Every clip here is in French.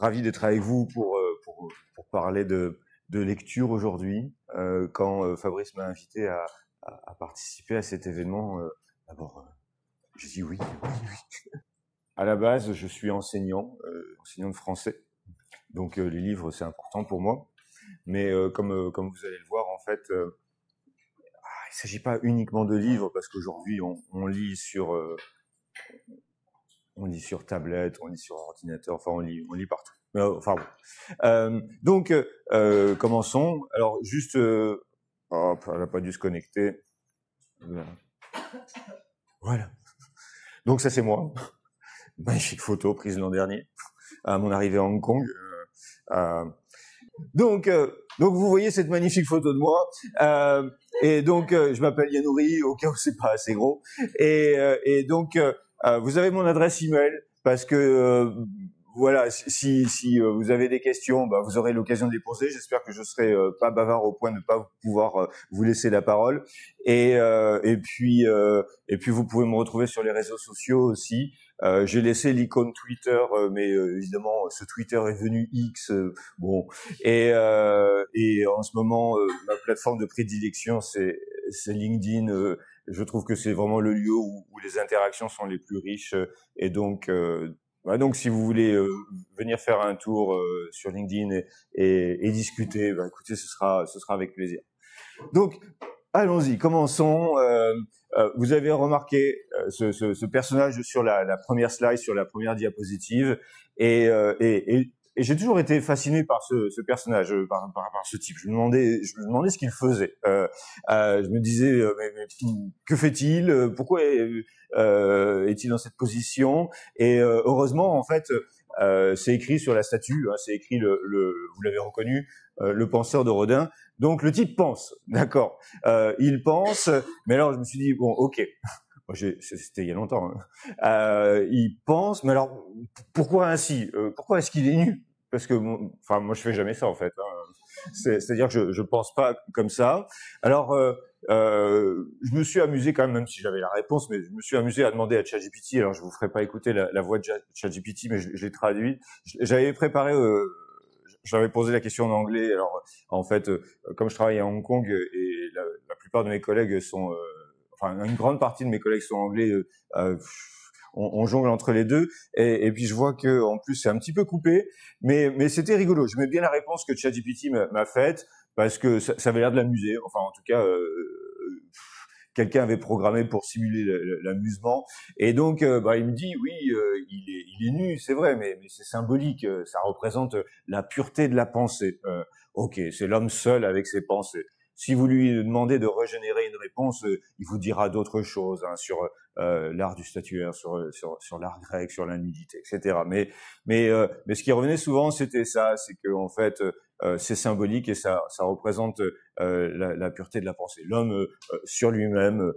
ravi d'être avec vous pour parler de lecture aujourd'hui. Quand Fabrice m'a invité à participer à cet événement, d'abord, j'ai dit oui. À la base, je suis enseignant de français. Donc les livres, c'est important pour moi. Mais comme vous allez le voir, en fait, il s'agit pas uniquement de livres, parce qu'aujourd'hui, on lit sur tablette, on lit sur ordinateur, enfin on lit partout. Enfin bon. Donc commençons. Alors juste, hop, elle n'a pas dû se connecter. Voilà. Donc ça c'est moi. Magnifique photo prise l'an dernier à mon arrivée à Hong Kong. Donc vous voyez cette magnifique photo de moi. Et donc je m'appelle Yanouri, au cas où c'est pas assez gros. Et donc vous avez mon adresse email parce que voilà, si vous avez des questions, bah, vous aurez l'occasion de les poser. J'espère que je serai pas bavard au point de ne pas pouvoir vous laisser la parole. Et puis vous pouvez me retrouver sur les réseaux sociaux aussi. J'ai laissé l'icône Twitter, mais évidemment ce Twitter est devenu X. Bon, et en ce moment ma plateforme de prédilection c'est LinkedIn. Je trouve que c'est vraiment le lieu où les interactions sont les plus riches. Et donc si vous voulez venir faire un tour sur LinkedIn et discuter, écoutez, ce sera avec plaisir. Donc allons-y, commençons. Vous avez remarqué ce personnage sur la première slide, sur la première diapositive, et j'ai toujours été fasciné par ce personnage, par ce type. Je me demandais ce qu'il faisait. Je me disais, mais que fait-il? Pourquoi est-il dans cette position? Et heureusement, en fait, c'est écrit sur la statue. C'est écrit vous l'avez reconnu, le penseur de Rodin. Donc le type pense, d'accord. Il pense, mais alors je me suis dit bon, ok. C'était il y a longtemps. Il pense, mais alors pourquoi ainsi? Pourquoi est-ce qu'il est nu? Parce que moi je fais jamais ça en fait. C'est-à-dire que je pense pas comme ça. Alors je me suis amusé quand même si j'avais la réponse, mais je me suis amusé à demander à ChatGPT. Alors je vous ferai pas écouter la voix de ChatGPT, mais je l'ai traduit. J'avais préparé. J'avais posé la question en anglais. Alors, en fait, comme je travaille à Hong Kong et la plupart de mes collègues sont, une grande partie de mes collègues sont anglais. On jongle entre les deux. Et puis je vois que en plus c'est un petit peu coupé, mais c'était rigolo. J'aimais bien la réponse que ChatGPT m'a faite parce que ça avait l'air de l'amuser. Enfin, en tout cas. Quelqu'un avait programmé pour simuler l'amusement, et donc il me dit oui, il est nu, c'est vrai, mais c'est symbolique, ça représente la pureté de la pensée. Ok, c'est l'homme seul avec ses pensées. Si vous lui demandez de régénérer une réponse, il vous dira d'autres choses sur l'art du statuaire, sur l'art grec, sur la nudité, etc. Mais ce qui revenait souvent, c'était ça, c'est que en fait c'est symbolique et ça représente la pureté de la pensée. L'homme sur lui-même,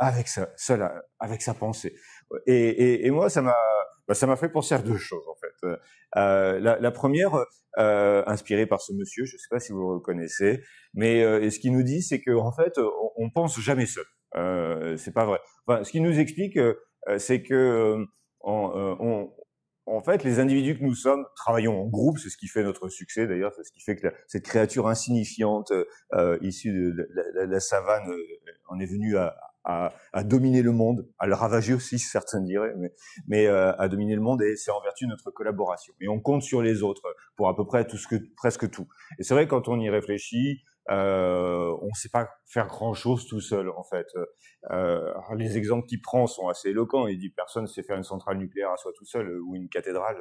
avec sa pensée. Et moi, ça m'a fait penser à deux choses en fait. La première, inspirée par ce monsieur, je ne sais pas si vous le reconnaissez, mais ce qu'il nous dit, c'est que en fait, on pense jamais seul. C'est pas vrai. Enfin, ce qu'il nous explique, c'est que en fait, les individus que nous sommes travaillons en groupe, c'est ce qui fait notre succès d'ailleurs, c'est ce qui fait que cette créature insignifiante issue de la savane en est venue à dominer le monde, à le ravager aussi, certains diraient, mais à dominer le monde, et c'est en vertu de notre collaboration. Et on compte sur les autres pour à peu près presque tout. Et c'est vrai, quand on y réfléchit, on ne sait pas faire grand-chose tout seul, en fait. Alors les exemples qu'il prend sont assez éloquents. Il dit personne ne sait faire une centrale nucléaire à soi tout seul ou une cathédrale.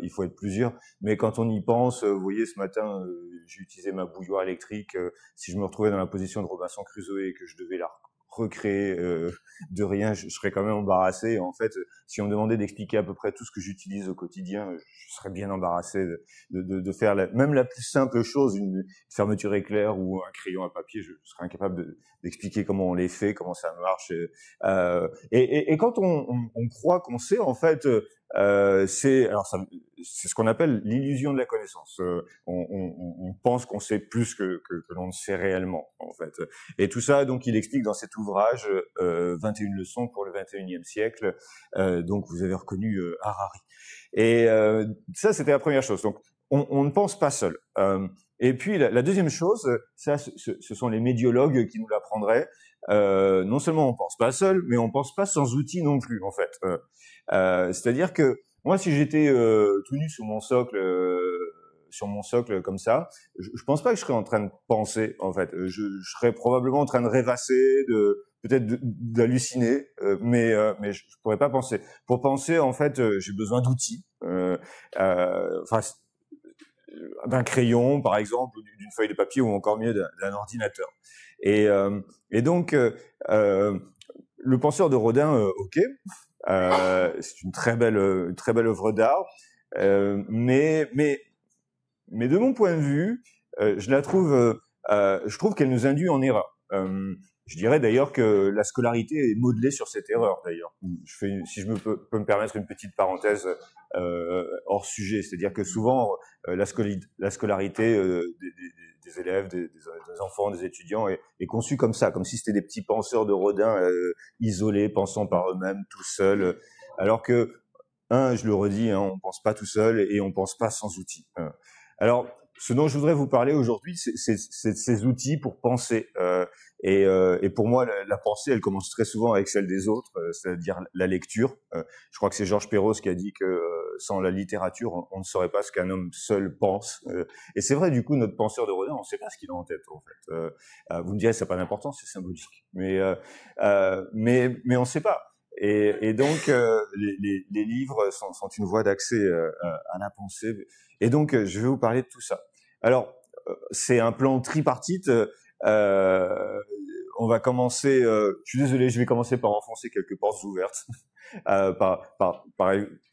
Il faut être plusieurs. Mais quand on y pense, vous voyez, ce matin, j'ai utilisé ma bouilloire électrique. Si je me retrouvais dans la position de Robinson Crusoe et que je devais la recréer de rien, je serais quand même embarrassé. En fait, si on me demandait d'expliquer à peu près tout ce que j'utilise au quotidien, je serais bien embarrassé de faire même la plus simple chose, une fermeture éclair ou un crayon à papier. Je serais incapable d'expliquer comment on les fait, comment ça marche. Et quand on croit qu'on sait, en fait, c'est ce qu'on appelle l'illusion de la connaissance. On pense qu'on sait plus que l'on ne sait réellement, en fait. Et tout ça, donc, il explique dans cet ouvrage 21 leçons pour le 21e siècle. Donc, vous avez reconnu Harari. Et ça, c'était la première chose. Donc, on ne pense pas seul. Et puis, la deuxième chose, ça, ce sont les médiologues qui nous l'apprendraient. Non seulement on pense pas seul, mais on pense pas sans outils non plus, en fait. C'est-à-dire que moi, si j'étais tout nu sur mon socle comme ça, je pense pas que je serais en train de penser, en fait. Je serais probablement en train de rêvasser, peut-être d'halluciner, mais je pourrais pas penser. Pour penser, en fait, j'ai besoin d'outils. Enfin, d'un crayon, par exemple, ou d'une feuille de papier, ou encore mieux d'un ordinateur. Et donc, le penseur de Rodin, ok, c'est une très belle œuvre d'art, mais de mon point de vue, je trouve qu'elle nous induit en erreur. Je dirais d'ailleurs que la scolarité est modelée sur cette erreur. D'ailleurs, si je peux me permettre une petite parenthèse hors sujet, c'est-à-dire que souvent la scolarité des élèves, des enfants, des étudiants est conçue comme ça, comme si c'était des petits penseurs de Rodin isolés, pensant par eux-mêmes, tout seuls, alors que je le redis, on pense pas tout seul et on pense pas sans outils. Alors, ce dont je voudrais vous parler aujourd'hui, c'est ces outils pour penser. Et pour moi, la pensée, elle commence très souvent avec celle des autres, c'est-à-dire la lecture. Je crois que c'est Georges Perros qui a dit que sans la littérature, on ne saurait pas ce qu'un homme seul pense. Et c'est vrai, du coup, notre penseur de Rodin, on ne sait pas ce qu'il a en tête, en fait. Vous me direz, ça n'a pas d'importance, c'est symbolique. Mais on ne sait pas. Et donc, les livres sont une voie d'accès à la pensée. Et donc, je vais vous parler de tout ça. Alors, c'est un plan tripartite. On va commencer. Je suis désolé, je vais commencer par enfoncer quelques portes ouvertes,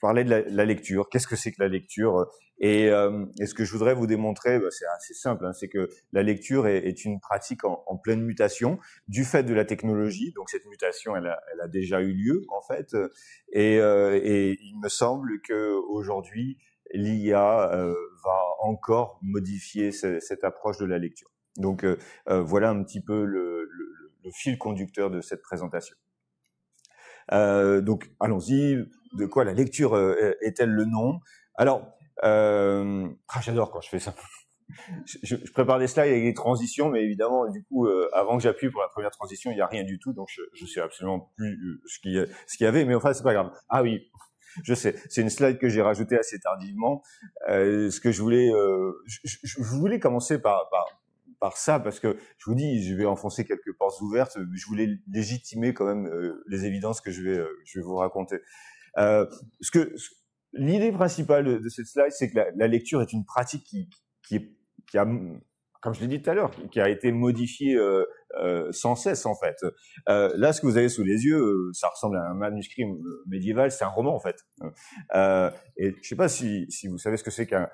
parler de la lecture. Qu'est-ce que c'est que la lecture? Et ce que je voudrais vous démontrer, c'est assez simple, c'est que la lecture est une pratique en pleine mutation du fait de la technologie. Donc cette mutation, elle a déjà eu lieu en fait. Et il me semble que aujourd'hui, l'IA va encore modifier cette approche de la lecture. Donc voilà un petit peu le fil conducteur de cette présentation. Donc allons-y. De quoi la lecture est-elle le nom? Alors, j'adore quand je fais ça. Je prépare des slides avec des transitions, mais évidemment, du coup, avant que j'appuie pour la première transition, il n'y a rien du tout, donc je sais absolument plus ce qu'il y avait, mais enfin, c'est pas grave. Ah oui, je sais, c'est une slide que j'ai rajoutée assez tardivement. Ce que je voulais commencer par ça, parce que je vous dis, je vais enfoncer quelques portes ouvertes, mais je voulais légitimer quand même les évidences que je vais vous raconter. L'idée principale de cette slide, c'est que la lecture est une pratique qui a, comme je l'ai dit tout à l'heure, qui a été modifiée sans cesse en fait. Là, ce que vous avez sous les yeux, ça ressemble à un manuscrit médiéval, c'est un roman en fait. Et je sais pas si vous savez ce que c'est qu'un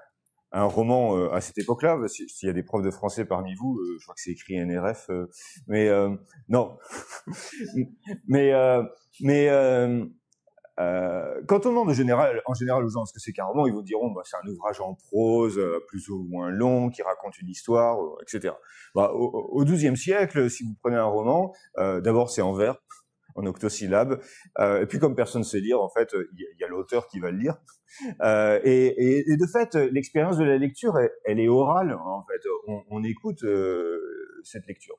roman à cette époque-là. S'il y a des profs de français parmi vous, je crois que c'est écrit NRF, mais non. Quand on demande en général aux gens ce que c'est qu'un roman, ils vous diront c'est un ouvrage en prose, plus ou moins long, qui raconte une histoire, etc. Au XIIe siècle, si vous prenez un roman, d'abord c'est en vers, en octosyllabes, et puis comme personne ne sait lire, en fait, il y a l'auteur qui va le lire. Et de fait, l'expérience de la lecture, elle est orale, en fait. On écoute cette lecture.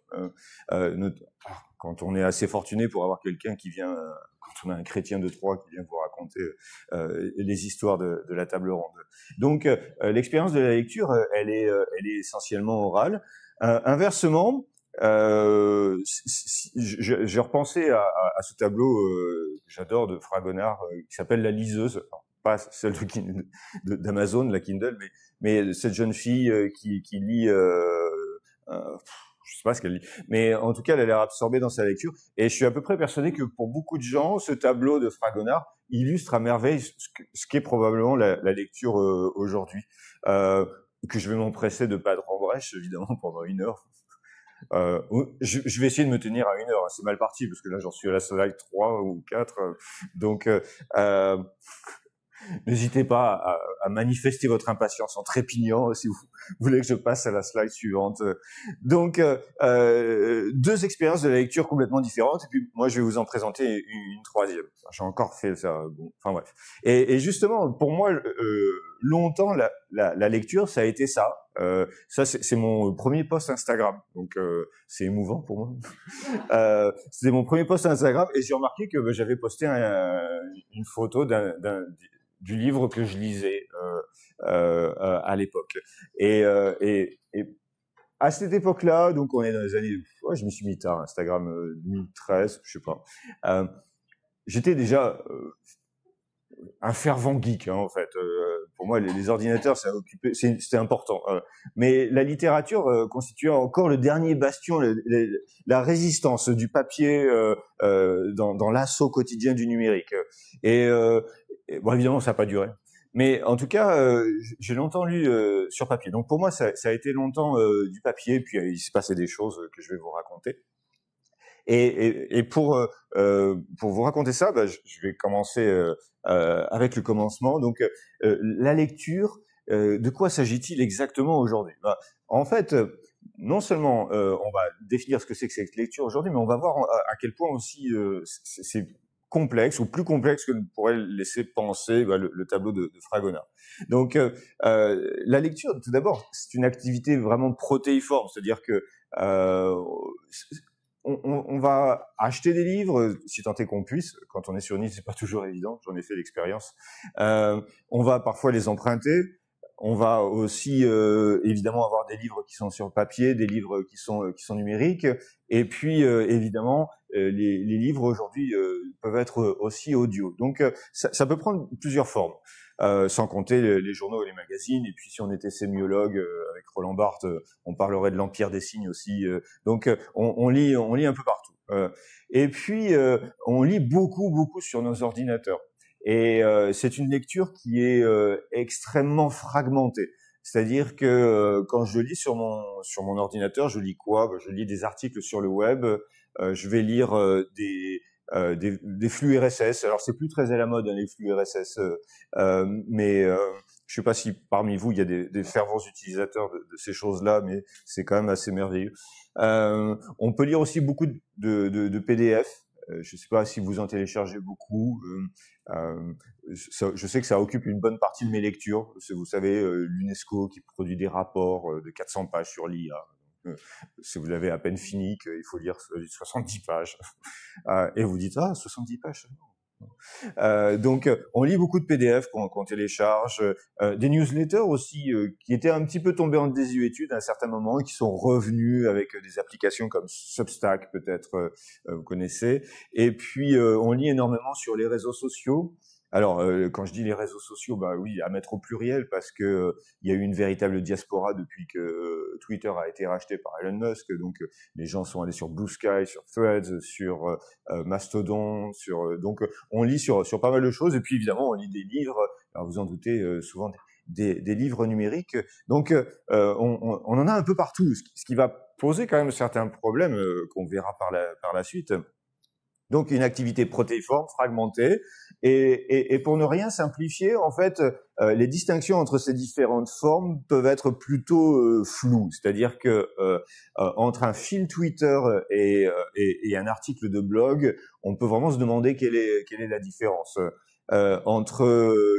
Quand on est assez fortuné pour avoir quelqu'un qui vient, quand on a un chrétien de Troyes qui vient vous raconter les histoires de la table ronde. Donc, l'expérience de la lecture, elle est essentiellement orale. Inversement, j'ai repensé à ce tableau que j'adore de Fragonard qui s'appelle La Liseuse. Alors, pas celle d'Amazon, la Kindle, mais cette jeune fille qui lit, je sais pas ce qu'elle lit, mais en tout cas, elle a l'air absorbée dans sa lecture. Et je suis à peu près persuadé que pour beaucoup de gens, ce tableau de Fragonard illustre à merveille ce qu'est probablement la lecture aujourd'hui, que je vais m'empresser de pas en brèche, évidemment, pendant 1 heure. Je vais essayer de me tenir à 1 heure. C'est mal parti parce que là j'en suis à la slide 3 ou 4. Donc N'hésitez pas à manifester votre impatience en trépignant si vous voulez que je passe à la slide suivante. Donc, deux expériences de la lecture complètement différentes. Et puis, moi, je vais vous en présenter une troisième. J'ai encore fait ça. Bon, enfin bref. Et justement, pour moi, longtemps, la lecture, ça a été ça. Ça, c'est mon premier post Instagram. Donc, c'est émouvant pour moi. C'était mon premier post Instagram et j'ai remarqué que j'avais posté une photo du livre que je lisais à l'époque. Et à cette époque-là, donc on est dans les années, ouais, je me suis mis tard, Instagram 2013, je sais pas. J'étais déjà un fervent geek, hein, en fait. Pour moi, les ordinateurs, c'était important. Mais la littérature constituait encore le dernier bastion, la résistance du papier dans l'assaut quotidien du numérique. Et bon, évidemment, ça n'a pas duré. Mais en tout cas, j'ai longtemps lu sur papier. Donc pour moi, ça a été longtemps du papier. Puis il s'est passé des choses que je vais vous raconter. Et pour vous raconter ça, je vais commencer avec le commencement. Donc la lecture, de quoi s'agit-il exactement aujourd'hui? En fait, non seulement on va définir ce que c'est que cette lecture aujourd'hui, mais on va voir à quel point aussi c'est complexe ou plus complexe que ne pourrait laisser penser le tableau de Fragonard. Donc la lecture, tout d'abord, c'est une activité vraiment protéiforme, c'est-à-dire que on va acheter des livres, si tant est qu'on puisse. Quand on est sur une île, c'est pas toujours évident. J'en ai fait l'expérience. On va parfois les emprunter. On va aussi évidemment avoir des livres qui sont sur papier, des livres qui sont numériques. Et puis évidemment, les livres aujourd'hui peuvent être aussi audio. Donc ça peut prendre plusieurs formes. Sans compter les journaux et les magazines. Et puis, si on était sémiologue avec Roland Barthes, on parlerait de l'Empire des signes aussi. Donc, on lit un peu partout. Et puis, on lit beaucoup sur nos ordinateurs. Et c'est une lecture qui est extrêmement fragmentée. C'est-à-dire que quand je lis sur mon ordinateur, je lis quoi? Je lis des articles sur le web. Je vais lire des flux RSS. Alors c'est plus très à la mode les flux RSS, mais je sais pas si parmi vous il y a des fervents utilisateurs de ces choses-là, mais c'est quand même assez merveilleux. On peut lire aussi beaucoup de PDF. Je sais pas si vous en téléchargez beaucoup. Je sais que ça occupe une bonne partie de mes lectures. Vous savez, l'UNESCO qui produit des rapports de 400 pages sur l'IA. Si vous l'avez à peine fini, qu'il faut lire 70 pages. Et vous dites, 70 pages, donc, on lit beaucoup de PDF qu'on télécharge, des newsletters aussi qui étaient un petit peu tombés en désuétude à un certain moment et qui sont revenus avec des applications comme Substack, peut-être vous connaissez. Et puis, on lit énormément sur les réseaux sociaux. Alors, quand je dis les réseaux sociaux, oui, à mettre au pluriel, parce que il y a eu une véritable diaspora depuis que Twitter a été racheté par Elon Musk. Donc, les gens sont allés sur Blue Sky, sur Threads, sur Mastodon, donc on lit sur pas mal de choses. Et puis évidemment, on lit des livres. Alors, vous en doutez, souvent des livres numériques. Donc, on en a un peu partout, ce qui va poser quand même certains problèmes qu'on verra par la suite. Donc une activité protéiforme, fragmentée, et pour ne rien simplifier, en fait, les distinctions entre ces différentes formes peuvent être plutôt floues. C'est-à-dire que entre un fil Twitter et un article de blog, on peut vraiment se demander quelle est la différence. Entre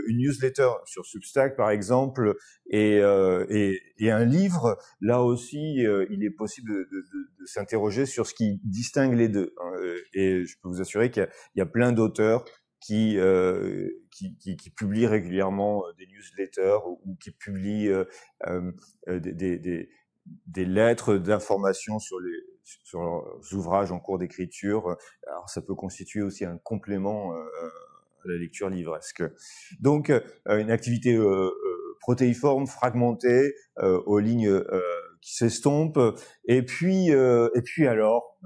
une newsletter sur Substack par exemple et un livre, là aussi il est possible de s'interroger sur ce qui distingue les deux. Et je peux vous assurer qu'il y a plein d'auteurs qui publient régulièrement des newsletters ou qui publient des lettres d'information sur leurs ouvrages en cours d'écriture. Alors ça peut constituer aussi un complément la lecture livresque. Donc, une activité protéiforme, fragmentée, aux lignes qui s'estompent. Et puis alors,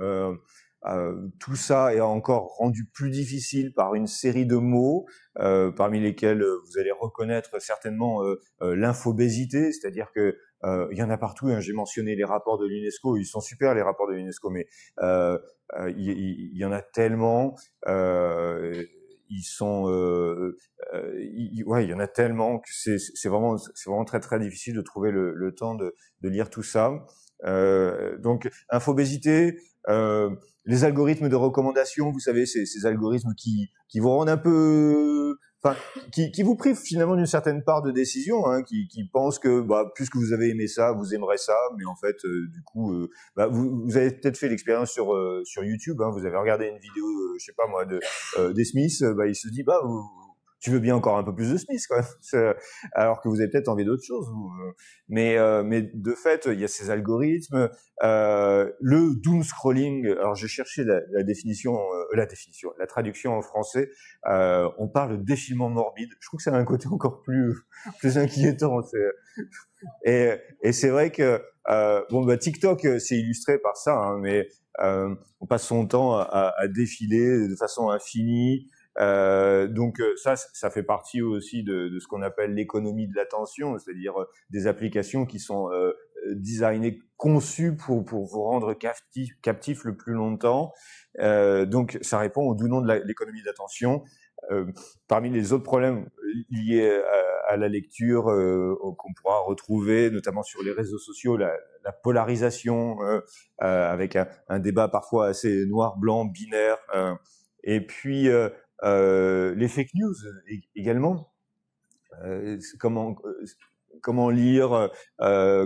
tout ça est encore rendu plus difficile par une série de mots, parmi lesquels vous allez reconnaître certainement l'infobésité, c'est-à-dire que il y en a partout. J'ai mentionné les rapports de l'UNESCO, ils sont super les rapports de l'UNESCO, mais il y en a tellement. Ils sont ouais, il y en a tellement que c'est vraiment très très difficile de trouver le temps de lire tout ça. Donc infobésité, les algorithmes de recommandation, vous savez, ces algorithmes qui vous rendent un peu, enfin, qui vous privent finalement d'une certaine part de décision, hein, qui pensent que bah, puisque vous avez aimé ça, vous aimerez ça, mais en fait, du coup, bah, vous avez peut-être fait l'expérience sur YouTube, hein, vous avez regardé une vidéo, je sais pas moi, des Smiths, bah, il se dit bah tu veux bien encore un peu plus de Smith, quoi. Alors que vous avez peut-être envie d'autre chose. Mais de fait, il y a ces algorithmes, le doom scrolling. Alors, j'ai cherché la traduction en français. On parle de défilement morbide. Je trouve que ça a un côté encore plus inquiétant. Et c'est vrai que bon, bah, TikTok, c'est illustré par ça, hein, mais on passe son temps à défiler de façon infinie. Donc ça fait partie aussi de ce qu'on appelle l'économie de l'attention, c'est-à-dire des applications qui sont designées, conçues pour vous rendre captif le plus longtemps. Donc ça répond au doux nom de l'économie de l'attention. Parmi les autres problèmes liés à la lecture qu'on pourra retrouver, notamment sur les réseaux sociaux, la polarisation, avec un débat parfois assez noir-blanc, binaire, et puis les fake news également. Comment lire,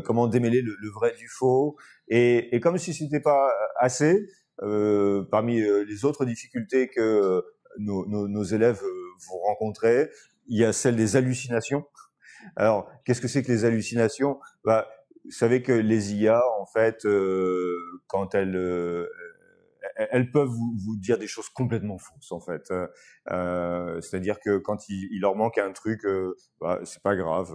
comment démêler le vrai du faux, et comme si c'était pas assez, parmi les autres difficultés que nos élèves vont rencontrer, il y a celle des hallucinations. Alors, qu'est-ce que c'est que les hallucinations? Bah, vous savez que les IA, en fait, quand elles peuvent vous dire des choses complètement fausses, en fait. C'est-à-dire que quand il leur manque un truc, bah, c'est pas grave.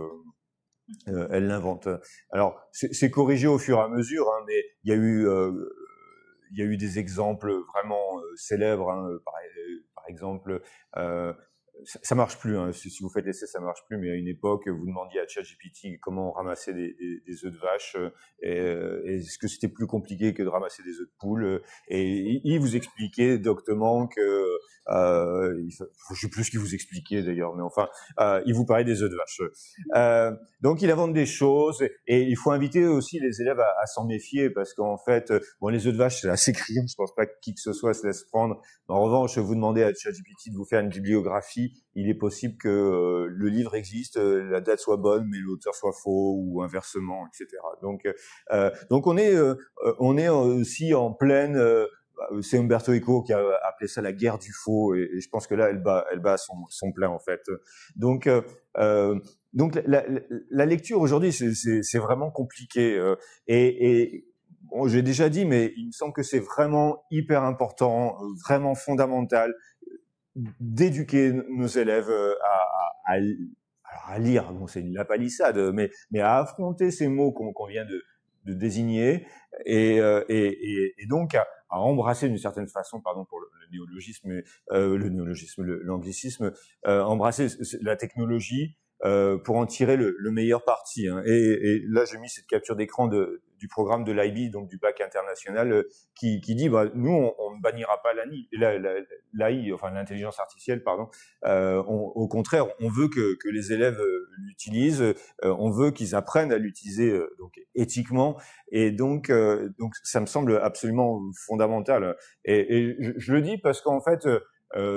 Elles l'inventent. Alors, c'est corrigé au fur et à mesure, hein, mais il y a eu des exemples vraiment célèbres, hein, par exemple, ça marche plus, hein. Si vous faites l'essai, ça marche plus, mais à une époque, vous demandiez à ChatGPT comment ramasser des œufs de vache, et est-ce que c'était plus compliqué que de ramasser des œufs de poule, et il vous expliquait doctement que, je sais plus ce qu'il vous expliquait d'ailleurs, mais enfin, il vous parlait des œufs de vache. Donc il invente des choses, et il faut inviter aussi les élèves à s'en méfier, parce qu'en fait, bon, les œufs de vache, c'est assez criant, je pense pas que qui que ce soit se laisse prendre. En revanche, vous demandez à ChatGPT de vous faire une bibliographie, il est possible que le livre existe, la date soit bonne, mais l'auteur soit faux, ou inversement, etc. Donc on est aussi en pleine, c'est Umberto Eco qui a appelé ça la guerre du faux, et je pense que là, elle bat son plein, en fait. Donc la lecture aujourd'hui, c'est vraiment compliqué, et bon, j'ai déjà dit, mais il me semble que c'est vraiment hyper important, vraiment fondamental, d'éduquer nos élèves à lire. Bon, c'est la palissade, mais à affronter ces mots qu'on vient de désigner, et donc à embrasser d'une certaine façon, pardon pour le néologisme, l'anglicisme, embrasser la technologie pour en tirer le meilleur parti, hein. Et là, j'ai mis cette capture d'écran du programme de l'IB, donc du bac international, qui dit, bah, nous, on ne bannira pas l'AI, enfin l'intelligence artificielle, pardon. Au contraire, on veut que les élèves l'utilisent, on veut qu'ils apprennent à l'utiliser donc éthiquement, et donc ça me semble absolument fondamental. Et je le dis parce qu'en fait,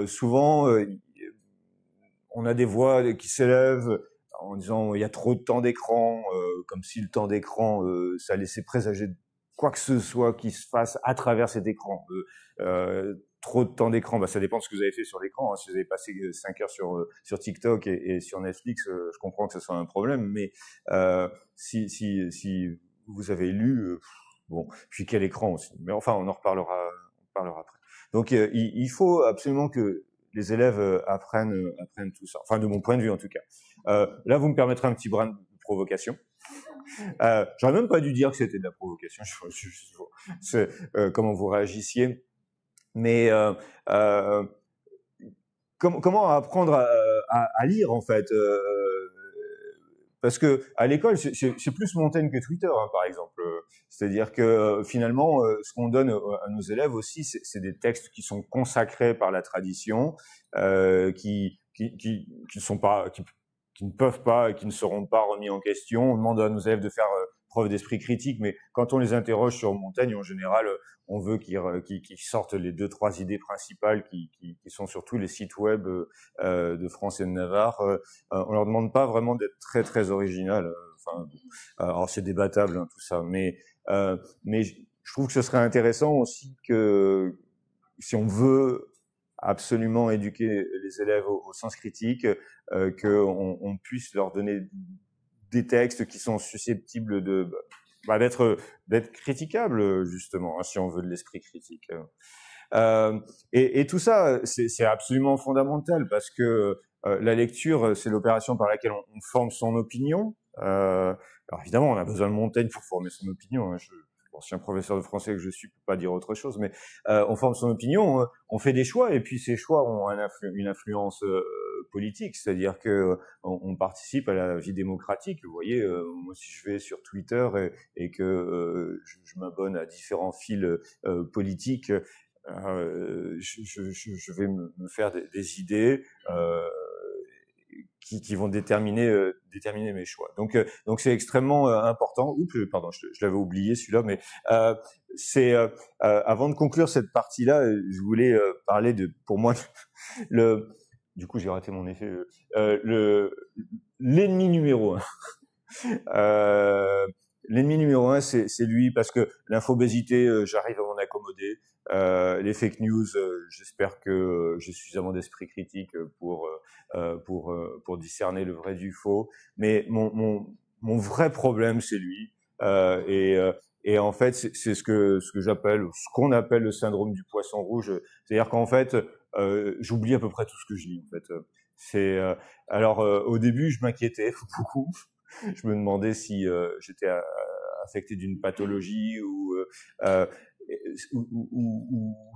souvent, on a des voix qui s'élèvent en disant il y a trop de temps d'écran, comme si le temps d'écran ça laissait présager quoi que ce soit qui se fasse à travers cet écran. Trop de temps d'écran, bah ça dépend de ce que vous avez fait sur l'écran, hein. Si vous avez passé 5 heures sur TikTok et sur Netflix, je comprends que ce soit un problème, mais si vous avez lu, bon, puis quel écran aussi. Mais enfin, on reparlera après. Donc il faut absolument que les élèves apprennent tout ça. Enfin, de mon point de vue en tout cas. Là, vous me permettrez un petit brin de provocation. J'aurais même pas dû dire que c'était de la provocation. C'est comment vous réagissiez. Mais comment apprendre à lire en fait, parce que à l'école, c'est plus Montaigne que Twitter, hein, par exemple. C'est-à-dire que finalement, ce qu'on donne à nos élèves aussi, c'est des textes qui sont consacrés par la tradition, qui sont pas, qui ne peuvent pas et qui ne seront pas remis en question. On demande à nos élèves de faire preuve d'esprit critique, mais quand on les interroge sur Montaigne, en général, on veut qu'ils sortent les 2-3 idées principales qui sont sur tous les sites web de France et de Navarre. On leur demande pas vraiment d'être très très original. Enfin, alors c'est débattable hein, tout ça, mais je trouve que ce serait intéressant aussi que si on veut absolument éduquer les élèves au sens critique, qu'on puisse leur donner des textes qui sont susceptibles d'être critiquables justement, hein, si on veut de l'esprit critique. Et tout ça, c'est absolument fondamental parce que la lecture, c'est l'opération par laquelle on forme son opinion. Alors évidemment, on a besoin de Montaigne pour former son opinion. Hein. L'ancien professeur de français que je suis, peux pas dire autre chose, mais on forme son opinion, on fait des choix, et puis ces choix ont une influence politique, c'est-à-dire que on participe à la vie démocratique. Vous voyez, moi si je vais sur Twitter et que je m'abonne à différents fils politiques, je vais me faire des idées qui vont déterminer mes choix. Donc c'est extrêmement important. Oups, pardon, je l'avais oublié celui-là, mais c'est avant de conclure cette partie-là, je voulais parler de, pour moi, du coup j'ai raté mon effet, l'ennemi numéro un. L'ennemi numéro un, c'est lui, parce que l'infobésité, j'arrive à m'en accommoder. Les fake news, j'espère que j'ai suffisamment d'esprit critique pour discerner le vrai du faux. Mais mon vrai problème, c'est lui. Et en fait, c'est ce qu'on appelle le syndrome du poisson rouge. C'est-à-dire qu'en fait, j'oublie à peu près tout ce que je lis. En fait, alors au début, je m'inquiétais beaucoup. Je me demandais si j'étais affecté d'une pathologie ou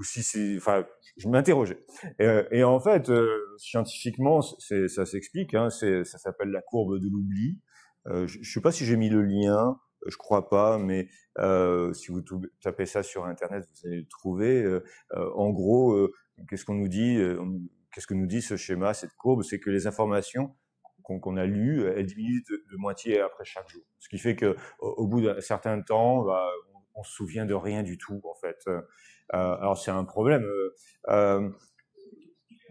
si c'est, enfin, je m'interrogeais. Et en fait, scientifiquement, ça s'explique. Hein, ça s'appelle la courbe de l'oubli. Je sais pas si j'ai mis le lien. Je crois pas, mais si vous tapez ça sur Internet, vous allez le trouver. En gros, qu'est-ce qu'on nous dit qu'est-ce que nous dit ce schéma, cette courbe? C'est que les informations qu'on a lues, elles diminuent de moitié après chaque jour. Ce qui fait que au bout d'un certain temps, on se souvient de rien du tout, en fait. Alors c'est un problème.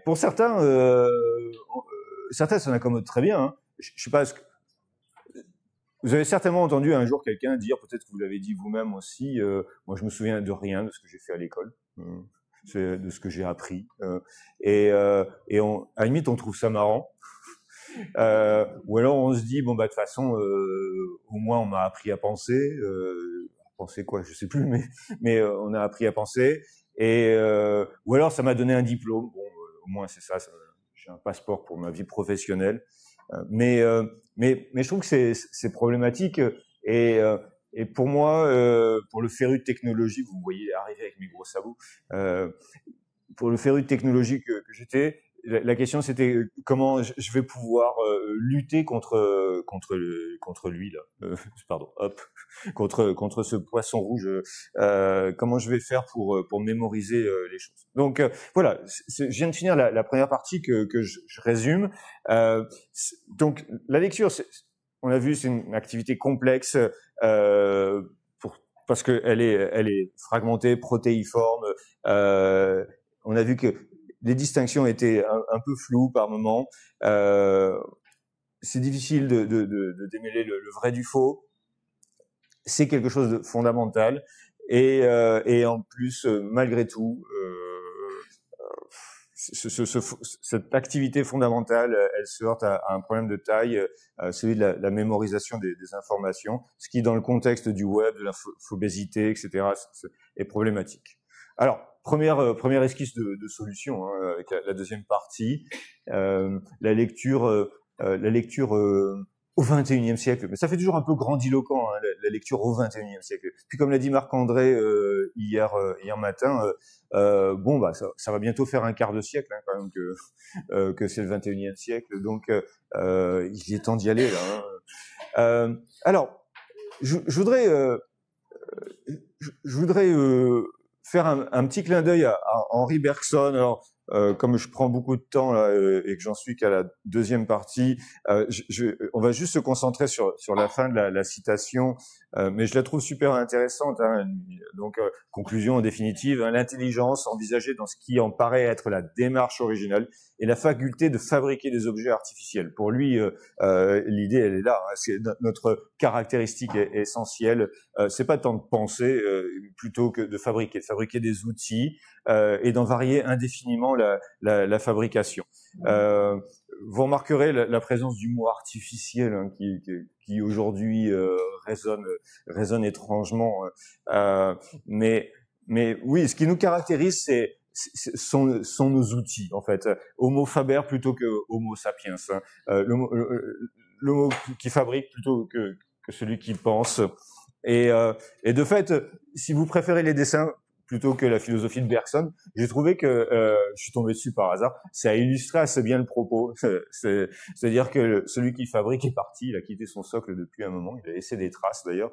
Pour certains, certains s'en accommodent très bien. Hein. Je sais pas. Vous avez certainement entendu un jour quelqu'un dire, peut-être que vous l'avez dit vous-même aussi, moi je me souviens de rien de ce que j'ai fait à l'école, de ce que j'ai appris, et à la limite on trouve ça marrant, ou alors on se dit bon bah de toute façon au moins on m'a appris à penser, penser quoi je sais plus, mais on a appris à penser, et ou alors ça m'a donné un diplôme, bon au moins c'est ça, j'ai un passeport pour ma vie professionnelle. Mais je trouve que c'est problématique, et pour moi, pour le féru de technologie, vous me voyez arriver avec mes gros sabots, pour le féru de technologie que j'étais, la question c'était comment je vais pouvoir lutter contre lui là, pardon, hop, contre ce poisson rouge, comment je vais faire pour mémoriser les choses. Donc voilà, je viens de finir la première partie que je résume. Donc la lecture, on l'a vu, c'est une activité complexe parce que elle est fragmentée, protéiforme. On a vu que les distinctions étaient un peu floues par moment. C'est difficile de démêler le vrai du faux. C'est quelque chose de fondamental. Et en plus, malgré tout, cette activité fondamentale, elle se heurte à un problème de taille, celui de la mémorisation des informations, ce qui, dans le contexte du web, de l'infobésité, etc., est problématique. Alors, première esquisse de solution, hein, avec la deuxième partie, la lecture au XXIe siècle. Mais ça fait toujours un peu grandiloquent, hein, la lecture au XXIe siècle. Puis comme l'a dit Marc-André hier matin, bon bah ça va bientôt faire un quart de siècle hein, quand même que c'est le XXIe siècle. Donc il est temps d'y aller là. Hein. Alors je voudrais faire un petit clin d'œil à Henri Bergson. Alors, comme je prends beaucoup de temps là, et que j'en suis qu'à la deuxième partie, on va juste se concentrer sur la fin de la citation, mais je la trouve super intéressante. Hein. Donc, conclusion en définitive, hein, l'intelligence envisagée dans ce qui en paraît être la démarche originale et la faculté de fabriquer des objets artificiels. Pour lui, l'idée, elle est là. Hein. C'est notre caractéristique essentielle. C'est pas tant de penser plutôt que de fabriquer des outils et d'en varier indéfiniment la fabrication. Vous remarquerez la présence du mot artificiel hein, qui aujourd'hui résonne étrangement. Mais oui, ce qui nous caractérise, sont nos outils en fait. Homo faber plutôt que Homo sapiens. Hein. Le mot qui fabrique plutôt que celui qui pense. Et de fait, si vous préférez les dessins plutôt que la philosophie de Bergson, j'ai trouvé que je suis tombé dessus par hasard. Ça illustrait assez bien le propos. C'est-à-dire que celui qui fabrique est parti, il a quitté son socle depuis un moment, il a laissé des traces d'ailleurs,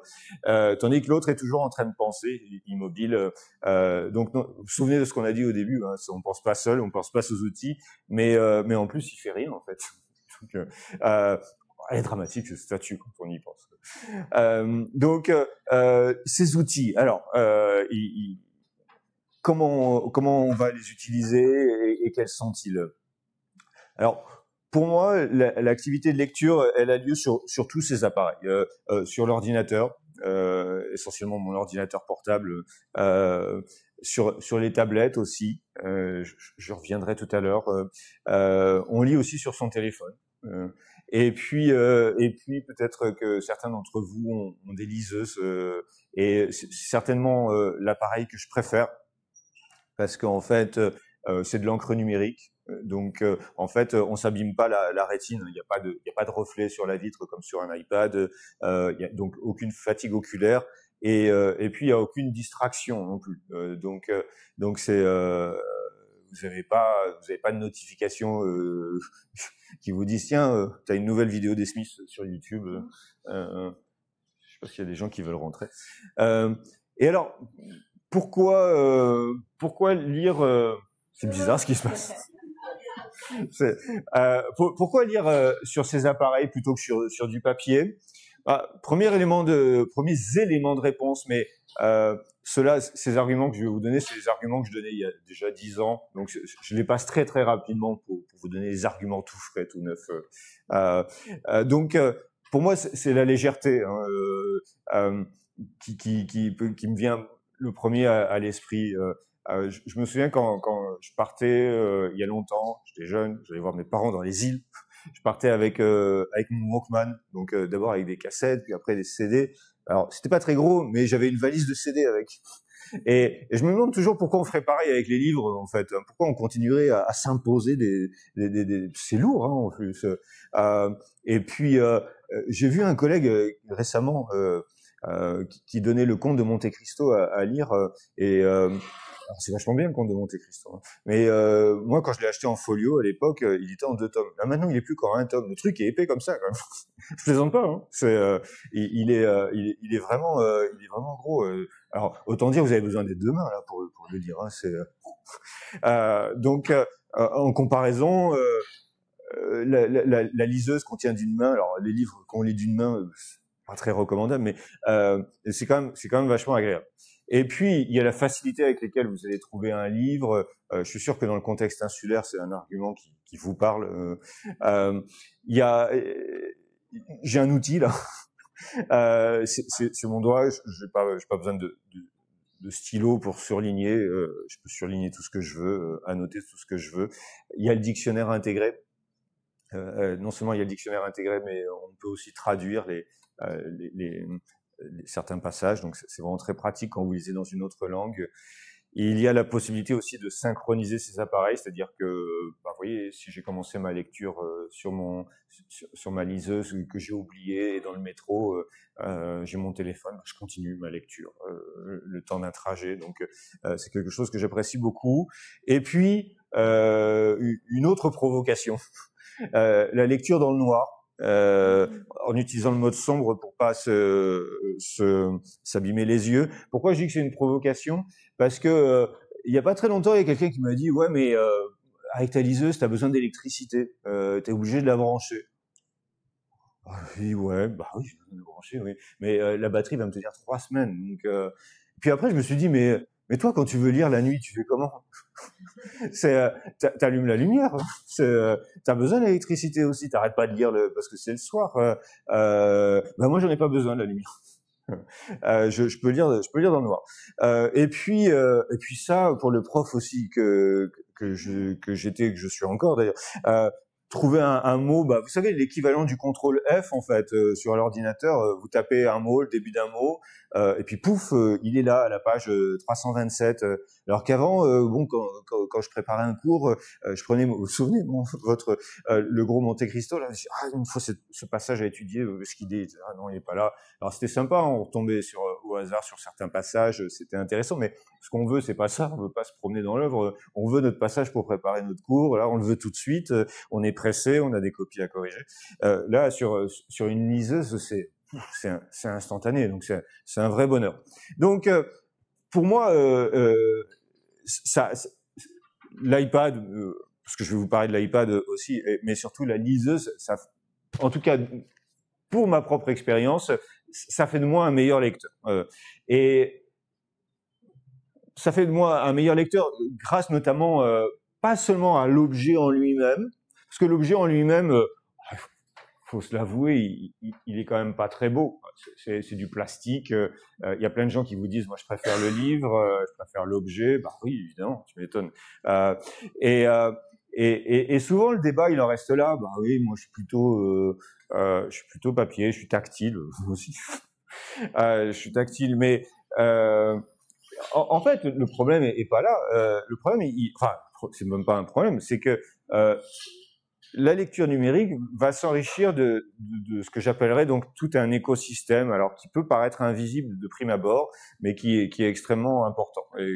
tandis que l'autre est toujours en train de penser, immobile. Donc, non, vous vous souvenez de ce qu'on a dit au début, hein, on pense pas seul, on pense pas aux outils, mais en plus il fait rien en fait. Donc, elle est dramatique cette statue quand on y pense. Donc ces outils, alors comment on va les utiliser et quels sont-ils? Alors pour moi, l'activité de lecture, elle a lieu sur tous ces appareils, sur l'ordinateur, essentiellement mon ordinateur portable, sur les tablettes aussi. Je reviendrai tout à l'heure. On lit aussi sur son téléphone. Et puis peut-être que certains d'entre vous ont des liseuses et c'est certainement l'appareil que je préfère parce qu'en fait c'est de l'encre numérique. Donc en fait on s'abîme pas la rétine, il y a pas de reflet sur la vitre comme sur un iPad, il y a donc aucune fatigue oculaire et puis il y a aucune distraction non plus. Donc c'est vous avez pas de notification qui vous disent tiens t'as une nouvelle vidéo des Smiths sur YouTube. Je sais pas s'il y a des gens qui veulent rentrer. Et alors pourquoi lire c'est bizarre ce qui se passe. Pourquoi lire sur ces appareils plutôt que sur du papier? Premiers éléments de réponse, mais ces arguments que je vais vous donner, c'est les arguments que je donnais il y a déjà 10 ans, donc je les passe très très rapidement pour vous donner des arguments tout frais, tout neufs. Donc pour moi c'est la légèreté hein, qui me vient le premier à l'esprit. Je me souviens quand je partais il y a longtemps, j'étais jeune, j'allais voir mes parents dans les îles. Je partais avec mon Walkman, donc d'abord avec des cassettes, puis après des CD. Alors c'était pas très gros, mais j'avais une valise de CD avec. Et je me demande toujours pourquoi on ferait pareil avec les livres en fait. Pourquoi on continuerait à s'imposer c'est lourd hein, en plus. Et puis j'ai vu un collègue récemment qui donnait le Comte de Monte Cristo à lire et c'est vachement bien le Comte de Monte Cristo. Hein. Mais moi, quand je l'ai acheté en folio à l'époque, il était en 2 tomes. Là, maintenant, il est plus qu'en 1 tome. Le truc est épais comme ça. Quand même. Je plaisante pas. Hein. Il est vraiment gros. Alors, autant dire, vous avez besoin des 2 mains là pour le lire. Hein. Donc, en comparaison, la liseuse qu'on tient d'une main. Alors, les livres qu'on lit d'une main, pas très recommandable, mais c'est quand même vachement agréable. Et puis, il y a la facilité avec laquelle vous allez trouver un livre. Je suis sûr que dans le contexte insulaire, c'est un argument qui vous parle. J'ai un outil là. C'est mon doigt. J'ai pas besoin de stylo pour surligner. Je peux surligner tout ce que je veux, annoter tout ce que je veux. Il y a le dictionnaire intégré. Non seulement il y a le dictionnaire intégré, mais on peut aussi traduire certains passages, donc c'est vraiment très pratique quand vous lisez dans une autre langue. Et il y a la possibilité aussi de synchroniser ces appareils, c'est-à-dire que, vous voyez, demander si j'ai commencé ma lecture sur ma liseuse que j'ai oublié, et dans le métro, j'ai mon téléphone, je continue ma lecture le temps d'un trajet. Donc c'est quelque chose que j'apprécie beaucoup. Et puis une autre provocation, la lecture dans le noir. En utilisant le mode sombre pour pas s'abîmer les yeux. Pourquoi je dis que c'est une provocation? Parce que il y a pas très longtemps, il y a quelqu'un qui m'a dit ouais, mais avec ta liseuse, t'as besoin d'électricité, t'es obligé de la brancher. Je dis ouais, bah oui, j'ai besoin de la brancher, oui, mais la batterie va me tenir 3 semaines. Donc puis après je me suis dit mais toi quand tu veux lire la nuit, tu fais comment? T'allumes la lumière. T'as besoin d'électricité aussi. T'arrêtes pas de lire parce que c'est le soir. Bah moi j'en ai pas besoin de la lumière. Je peux lire dans le noir. Et puis ça pour le prof aussi que j'étais, que je suis encore d'ailleurs. Trouver un mot, bah vous savez l'équivalent du contrôle F en fait sur l'ordinateur. Vous tapez un mot, le début d'un mot, et puis pouf, il est là à la page 327. Alors qu'avant, bon, quand je préparais un cours, je prenais, vous vous souvenez, le gros Monte Cristo là, une fois ce passage à étudier, ce qu'il dit, ah non, il est pas là. Alors c'était sympa, on retombait au hasard sur certains passages, c'était intéressant, mais ce qu'on veut, c'est pas ça. On veut pas se promener dans l'œuvre. On veut notre passage pour préparer notre cours. Là, on le veut tout de suite. On est pressé, on a des copies à corriger. Là, sur une liseuse, c'est instantané, donc c'est un vrai bonheur. Donc, pour moi, l'iPad, parce que je vais vous parler de l'iPad aussi, mais surtout la liseuse, ça, en tout cas, pour ma propre expérience, ça fait de moi un meilleur lecteur. Et ça fait de moi un meilleur lecteur grâce notamment, pas seulement à l'objet en lui-même, parce que l'objet en lui-même, faut se l'avouer, il est quand même pas très beau. C'est du plastique. Il y a plein de gens qui vous disent, moi je préfère le livre, je préfère l'objet. Bah oui, évidemment, tu m'étonnes. Et souvent le débat il en reste là. Bah oui, moi je suis plutôt papier, je suis tactile, vous aussi. Je suis tactile, mais en fait le problème est pas là. Le problème, enfin c'est même pas un problème, c'est que la lecture numérique va s'enrichir de ce que j'appellerais donc tout un écosystème, alors qui peut paraître invisible de prime abord, mais qui est extrêmement important et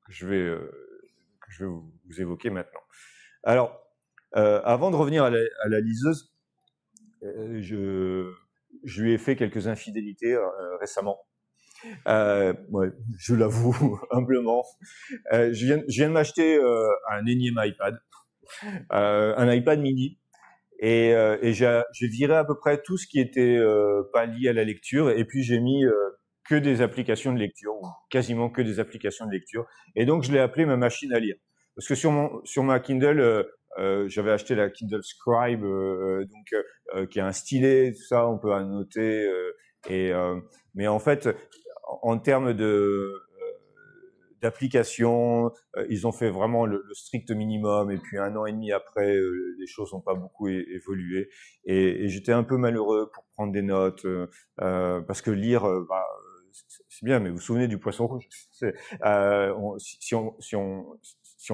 que je vais vous évoquer maintenant. Alors, avant de revenir à la liseuse, je lui ai fait quelques infidélités récemment. Ouais, je l'avoue humblement. Je viens de m'acheter un énième iPad. Un iPad mini, et j'ai viré à peu près tout ce qui était pas lié à la lecture, et puis j'ai mis que des applications de lecture, ou quasiment que des applications de lecture, et donc je l'ai appelé ma machine à lire, parce que sur ma Kindle, j'avais acheté la Kindle Scribe, qui a un stylet, tout ça, on peut annoter, mais en fait, en termes d'applications, ils ont fait vraiment le strict minimum, et puis 1 an et demi après, les choses n'ont pas beaucoup évolué, et j'étais un peu malheureux pour prendre des notes, parce que lire, c'est bien, mais vous vous souvenez du poisson rouge, si on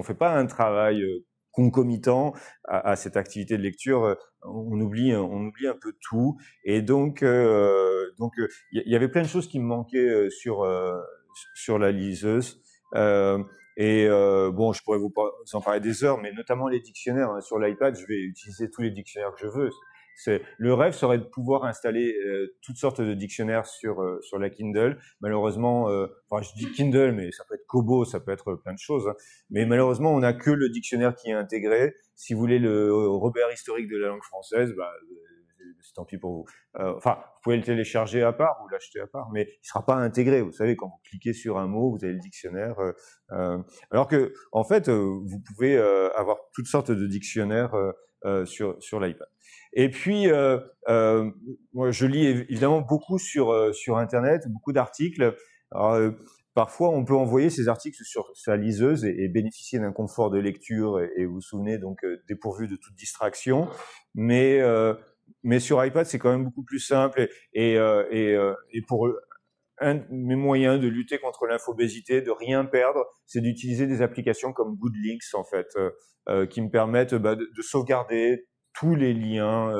fait pas un travail concomitant à cette activité de lecture, on oublie un peu tout, et donc il y avait plein de choses qui me manquaient sur la liseuse. Bon, je pourrais vous en parler des heures, mais notamment les dictionnaires. Hein. Sur l'iPad, je vais utiliser tous les dictionnaires que je veux. Le rêve serait de pouvoir installer toutes sortes de dictionnaires sur la Kindle. Malheureusement, enfin je dis Kindle, mais ça peut être Kobo, ça peut être plein de choses. Hein. Mais malheureusement, on n'a que le dictionnaire qui est intégré. Si vous voulez le Robert historique de la langue française, bah c'est tant pis pour vous. Enfin, vous pouvez le télécharger à part ou l'acheter à part, mais il sera pas intégré. Vous savez, quand vous cliquez sur un mot, vous avez le dictionnaire. Alors que, en fait, vous pouvez avoir toutes sortes de dictionnaires sur l'iPad. Et puis, moi, je lis évidemment beaucoup sur Internet, beaucoup d'articles. Alors, parfois, on peut envoyer ces articles sur sa liseuse et bénéficier d'un confort de lecture, et vous vous souvenez, donc dépourvu de toute distraction. Mais sur iPad, c'est quand même beaucoup plus simple, et pour un de mes moyens de lutter contre l'infobésité, de rien perdre, c'est d'utiliser des applications comme Goodlinks, en fait, qui me permettent de sauvegarder tous les liens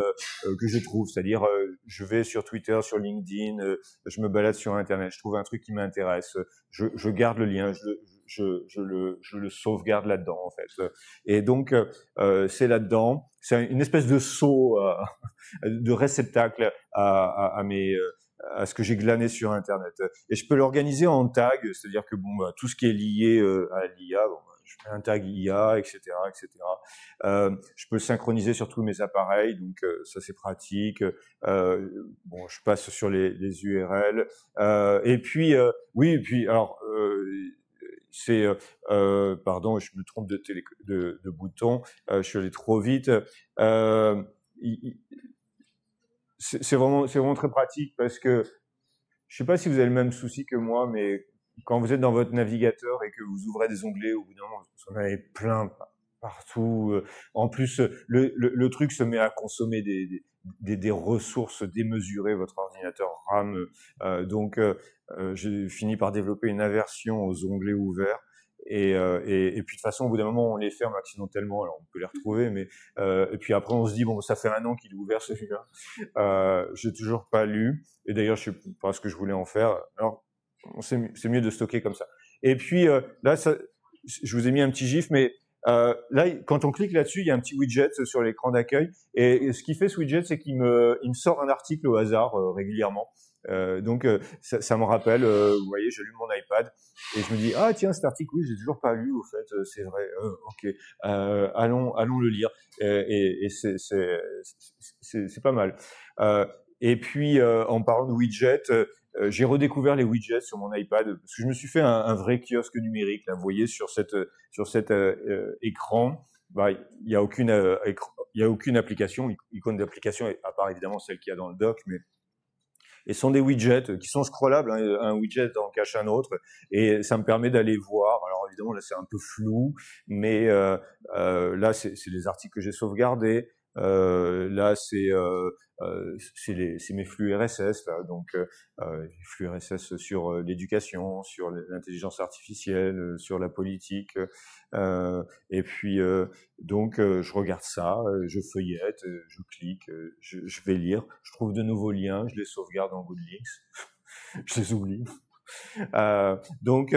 que je trouve. C'est-à-dire, je vais sur Twitter, sur LinkedIn, je me balade sur Internet, je trouve un truc qui m'intéresse, je garde le lien, je le sauvegarde là-dedans, en fait. Et donc, c'est là-dedans, c'est une espèce de seau, de réceptacle à ce que j'ai glané sur Internet. Et je peux l'organiser en tags, c'est-à-dire que tout ce qui est lié à l'IA, je mets un tag IA, etc., etc. Je peux le synchroniser sur tous mes appareils, donc ça c'est pratique. Je passe sur les URL. Et puis, alors. Pardon, je me trompe de bouton, je suis allé trop vite. C'est vraiment très pratique parce que je sais pas si vous avez le même souci que moi, mais quand vous êtes dans votre navigateur et que vous ouvrez des onglets, au bout d'un moment, vous en avez plein partout. En plus, le truc se met à consommer des ressources démesurées, votre ordinateur RAM. Donc, j'ai fini par développer une aversion aux onglets ouverts. Et puis de toute façon, au bout d'un moment, on les ferme accidentellement. Alors on peut les retrouver, mais et puis après on se dit bon, ça fait un an qu'il est ouvert celui-là. J'ai toujours pas lu. Et d'ailleurs, je sais pas ce que je voulais en faire. Alors c'est mieux de stocker comme ça. Et puis là, je vous ai mis un petit gif, mais là, quand on clique là-dessus, il y a un petit widget sur l'écran d'accueil. Et ce qui fait ce widget, c'est qu'il me sort un article au hasard régulièrement. Donc ça me rappelle, vous voyez, j'allume mon iPad et je me dis ah tiens, cet article, oui, j'ai toujours pas lu, au fait, c'est vrai, ok, allons le lire. Et c'est pas mal. Et puis en parlant de widgets, j'ai redécouvert les widgets sur mon iPad parce que je me suis fait un vrai kiosque numérique. Là, vous voyez sur cet écran, il y a aucune application, icône d'application, à part évidemment celle qu'il y a dans le dock, mais et ce sont des widgets qui sont scrollables, hein, un widget en cache un autre, et ça me permet d'aller voir. Alors évidemment là c'est un peu flou, mais là c'est les articles que j'ai sauvegardés. Là c'est mes flux RSS, là, donc les flux RSS sur l'éducation, sur l'intelligence artificielle, sur la politique, et puis donc je regarde ça, je feuillette, je clique, je vais lire, je trouve de nouveaux liens, je les sauvegarde dans Goodlinks, je les oublie. Donc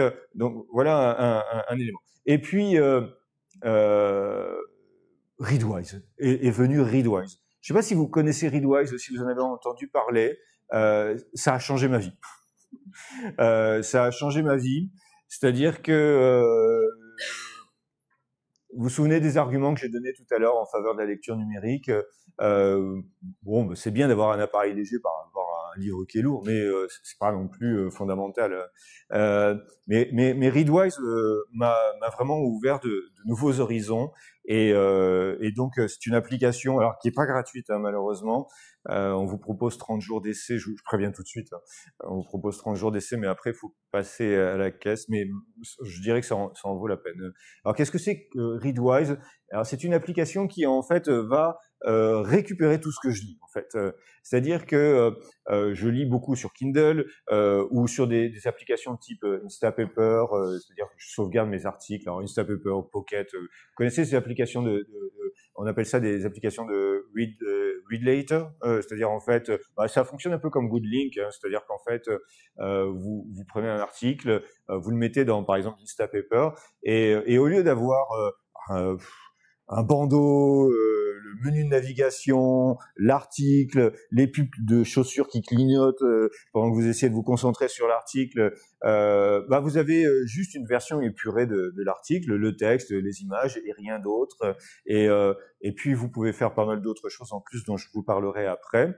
voilà un élément. Et puis Readwise est venu Readwise. Je sais pas si vous connaissez Readwise, si vous en avez entendu parler. Ça a changé ma vie. Ça a changé ma vie. C'est-à-dire que vous vous souvenez des arguments que j'ai donnés tout à l'heure en faveur de la lecture numérique. C'est bien d'avoir un appareil léger par rapport à un livre qui est lourd, mais c'est pas non plus fondamental. Mais Readwise m'a vraiment ouvert de nouveaux horizons. Et donc c'est une application, alors qui est pas gratuite hein, malheureusement. On vous propose 30 jours d'essai, je préviens tout de suite. Hein. On vous propose 30 jours d'essai, mais après il faut passer à la caisse. Mais je dirais que ça en vaut la peine. Alors qu'est-ce que c'est que Readwise? Alors c'est une application qui en fait va récupérer tout ce que je lis en fait. C'est-à-dire que je lis beaucoup sur Kindle ou sur des applications type Instapaper, c'est-à-dire que je sauvegarde mes articles. Alors Instapaper, Pocket, vous connaissez ces applications on appelle ça des applications de read later, c'est-à-dire en fait, ça fonctionne un peu comme Goodlink, hein, c'est-à-dire qu'en fait, vous prenez un article, vous le mettez dans par exemple Instapaper, et au lieu d'avoir un bandeau, le menu de navigation, l'article, les pubs de chaussures qui clignotent pendant que vous essayez de vous concentrer sur l'article, vous avez juste une version épurée de l'article, le texte, les images et rien d'autre. Et puis vous pouvez faire pas mal d'autres choses en plus dont je vous parlerai après.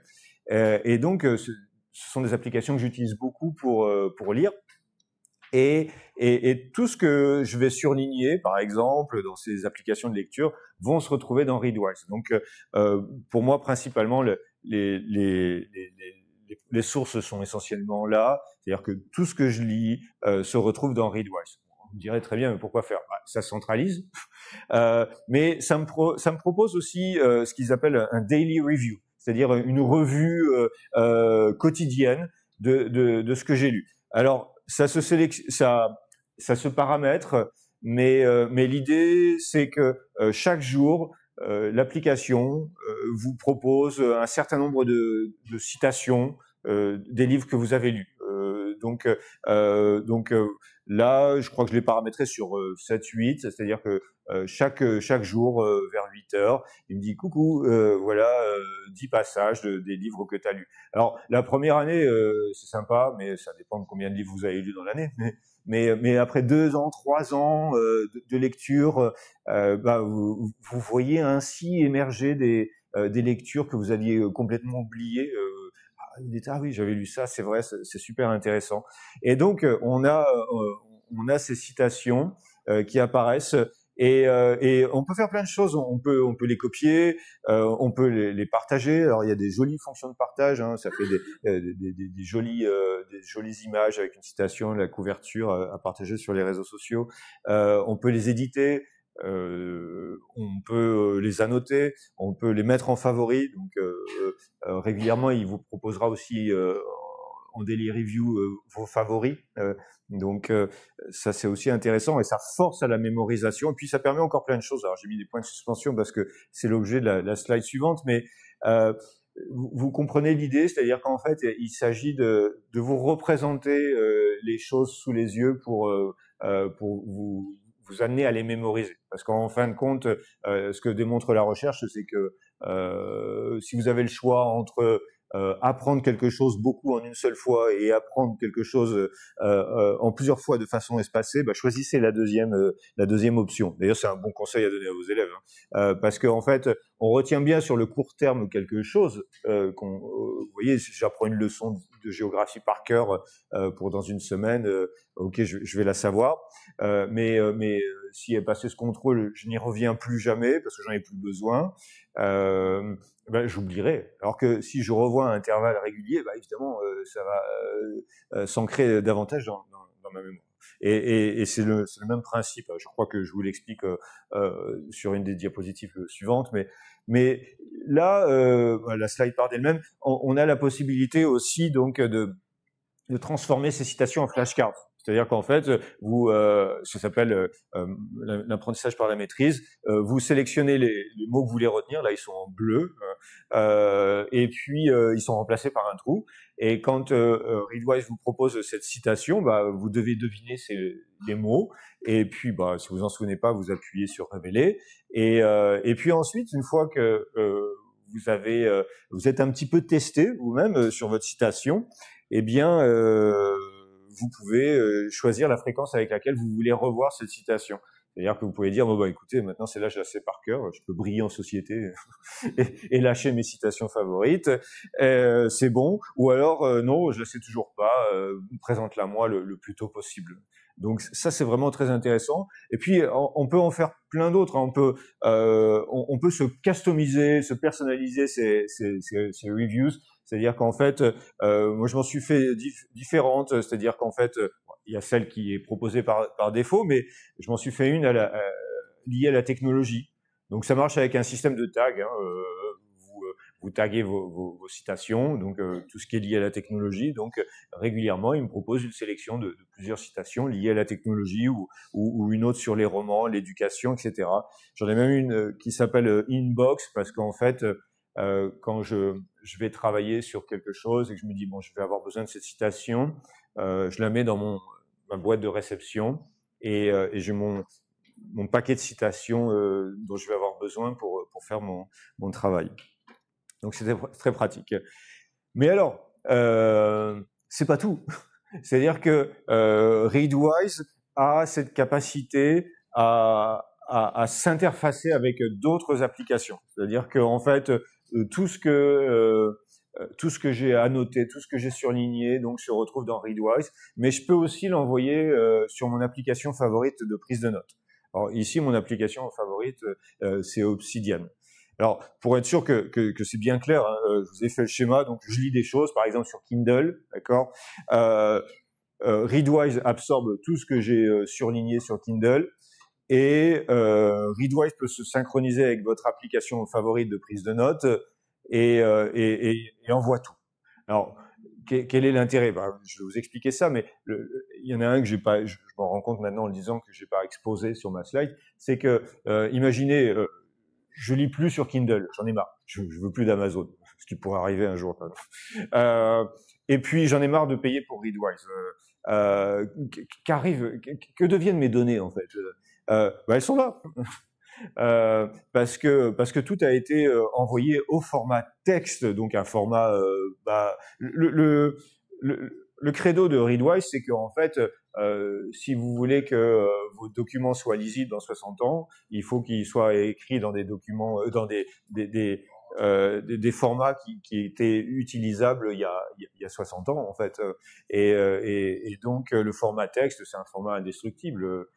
Et donc ce sont des applications que j'utilise beaucoup pour lire. Et tout ce que je vais surligner, par exemple, dans ces applications de lecture, vont se retrouver dans Readwise. Donc, pour moi, principalement, les sources sont essentiellement là. C'est-à-dire que tout ce que je lis se retrouve dans Readwise. On me dirait très bien, mais pourquoi faire? Ça centralise. Mais ça me propose aussi ce qu'ils appellent un daily review, c'est-à-dire une revue quotidienne de ce que j'ai lu. Alors, ça se paramètre, mais l'idée, c'est que chaque jour, l'application vous propose un certain nombre de citations des livres que vous avez lus. Là, je crois que je l'ai paramétré sur 7-8, c'est-à-dire que chaque jour, vers 8 heures, il me dit « Coucou, voilà 10 passages des livres que tu as lus ». Alors, la première année, c'est sympa, mais ça dépend de combien de livres vous avez lus dans l'année. Mais après 2 ans, 3 ans de lecture, vous voyez ainsi émerger des lectures que vous aviez complètement oubliées. Vous dites, ah oui, j'avais lu ça, c'est vrai, c'est super intéressant. Et donc, on a ces citations qui apparaissent et on peut faire plein de choses. On peut les copier, on peut les partager. Alors, il y a des jolies fonctions de partage, hein, ça fait des jolies images avec une citation, la couverture à partager sur les réseaux sociaux. On peut les éditer. On peut les annoter, on peut les mettre en favoris. Donc régulièrement, il vous proposera aussi en daily review vos favoris. Donc ça c'est aussi intéressant et ça force à la mémorisation. Et puis ça permet encore plein de choses. Alors j'ai mis des points de suspension parce que c'est l'objet de la slide suivante, mais vous comprenez l'idée, c'est-à-dire qu'en fait il s'agit de vous représenter les choses sous les yeux pour vous amener à les mémoriser. Parce qu'en fin de compte, ce que démontre la recherche, c'est que si vous avez le choix entre apprendre quelque chose beaucoup en une seule fois et apprendre quelque chose en plusieurs fois de façon espacée, choisissez la deuxième option. D'ailleurs, c'est un bon conseil à donner à vos élèves, hein. Parce qu'en fait, on retient bien sur le court terme quelque chose. Vous voyez, si j'apprends une leçon de géographie par cœur pour dans une semaine, ok, je vais la savoir. Mais si est passé ce contrôle, je n'y reviens plus jamais parce que j'en ai plus besoin. J'oublierai. Alors que si je revois à intervalles réguliers, évidemment, ça va s'ancrer davantage dans ma mémoire. Et c'est le même principe. Je crois que je vous l'explique sur une des diapositives suivantes. Mais là, la slide part d'elle-même. On a la possibilité aussi donc de transformer ces citations en flashcards. C'est-à-dire qu'en fait, ça s'appelle l'apprentissage par la maîtrise. Vous sélectionnez les mots que vous voulez retenir. Là, ils sont en bleu. Et puis, ils sont remplacés par un trou. Et quand Readwise vous propose cette citation, vous devez deviner les mots. Et puis, si vous en souvenez pas, vous appuyez sur Révéler. Et puis ensuite, une fois que vous êtes un petit peu testé vous-même sur votre citation, eh bien, vous pouvez choisir la fréquence avec laquelle vous voulez revoir cette citation. C'est-à-dire que vous pouvez dire, écoutez, maintenant celle-là, je la sais par cœur, je peux briller en société et lâcher mes citations favorites, c'est bon. Ou alors, non, je la sais toujours pas, présente-la moi le plus tôt possible. Donc ça, c'est vraiment très intéressant. Et puis, on peut en faire plein d'autres. On peut se customiser, se personnaliser ces reviews. C'est-à-dire qu'en fait, moi, je m'en suis fait différentes. C'est-à-dire qu'en fait, il y a celle qui est proposée par défaut, mais je m'en suis fait une liée à la technologie. Donc, ça marche avec un système de tags. Vous taguez vos citations, donc tout ce qui est lié à la technologie. Donc régulièrement, il me propose une sélection de plusieurs citations liées à la technologie ou une autre sur les romans, l'éducation, etc. J'en ai même une qui s'appelle Inbox parce qu'en fait, quand je vais travailler sur quelque chose et que je me dis je vais avoir besoin de cette citation, je la mets dans ma boîte de réception et j'ai mon paquet de citations dont je vais avoir besoin pour faire mon travail. Donc c'était très pratique. Mais alors, c'est pas tout. C'est-à-dire que Readwise a cette capacité à s'interfacer avec d'autres applications. C'est-à-dire que en fait, tout ce que j'ai annoté, tout ce que j'ai surligné, donc se retrouve dans Readwise. Mais je peux aussi l'envoyer sur mon application favorite de prise de notes. Alors ici, mon application favorite, c'est Obsidian. Alors, pour être sûr que c'est bien clair, je vous ai fait le schéma, donc je lis des choses, par exemple sur Kindle, d'accord. Readwise absorbe tout ce que j'ai surligné sur Kindle, et Readwise peut se synchroniser avec votre application favorite de prise de notes et envoie tout. Alors, quel est l'intérêt? Je vais vous expliquer ça, mais il y en a un que j'ai pas, je m'en rends compte maintenant en le disant que j'ai pas exposé sur ma slide, c'est que imaginez, je lis plus sur Kindle, j'en ai marre, je veux plus d'Amazon, ce qui pourrait arriver un jour. Et puis j'en ai marre de payer pour Readwise. Que deviennent mes données en fait? Elles sont là. Parce que tout a été envoyé au format texte, donc un format. Le credo de Readwise, c'est qu'en fait, si vous voulez que vos documents soient lisibles dans 60 ans, il faut qu'ils soient écrits dans des documents, dans des formats qui étaient utilisables il y a 60 ans en fait. Et donc le format texte, c'est un format indestructible.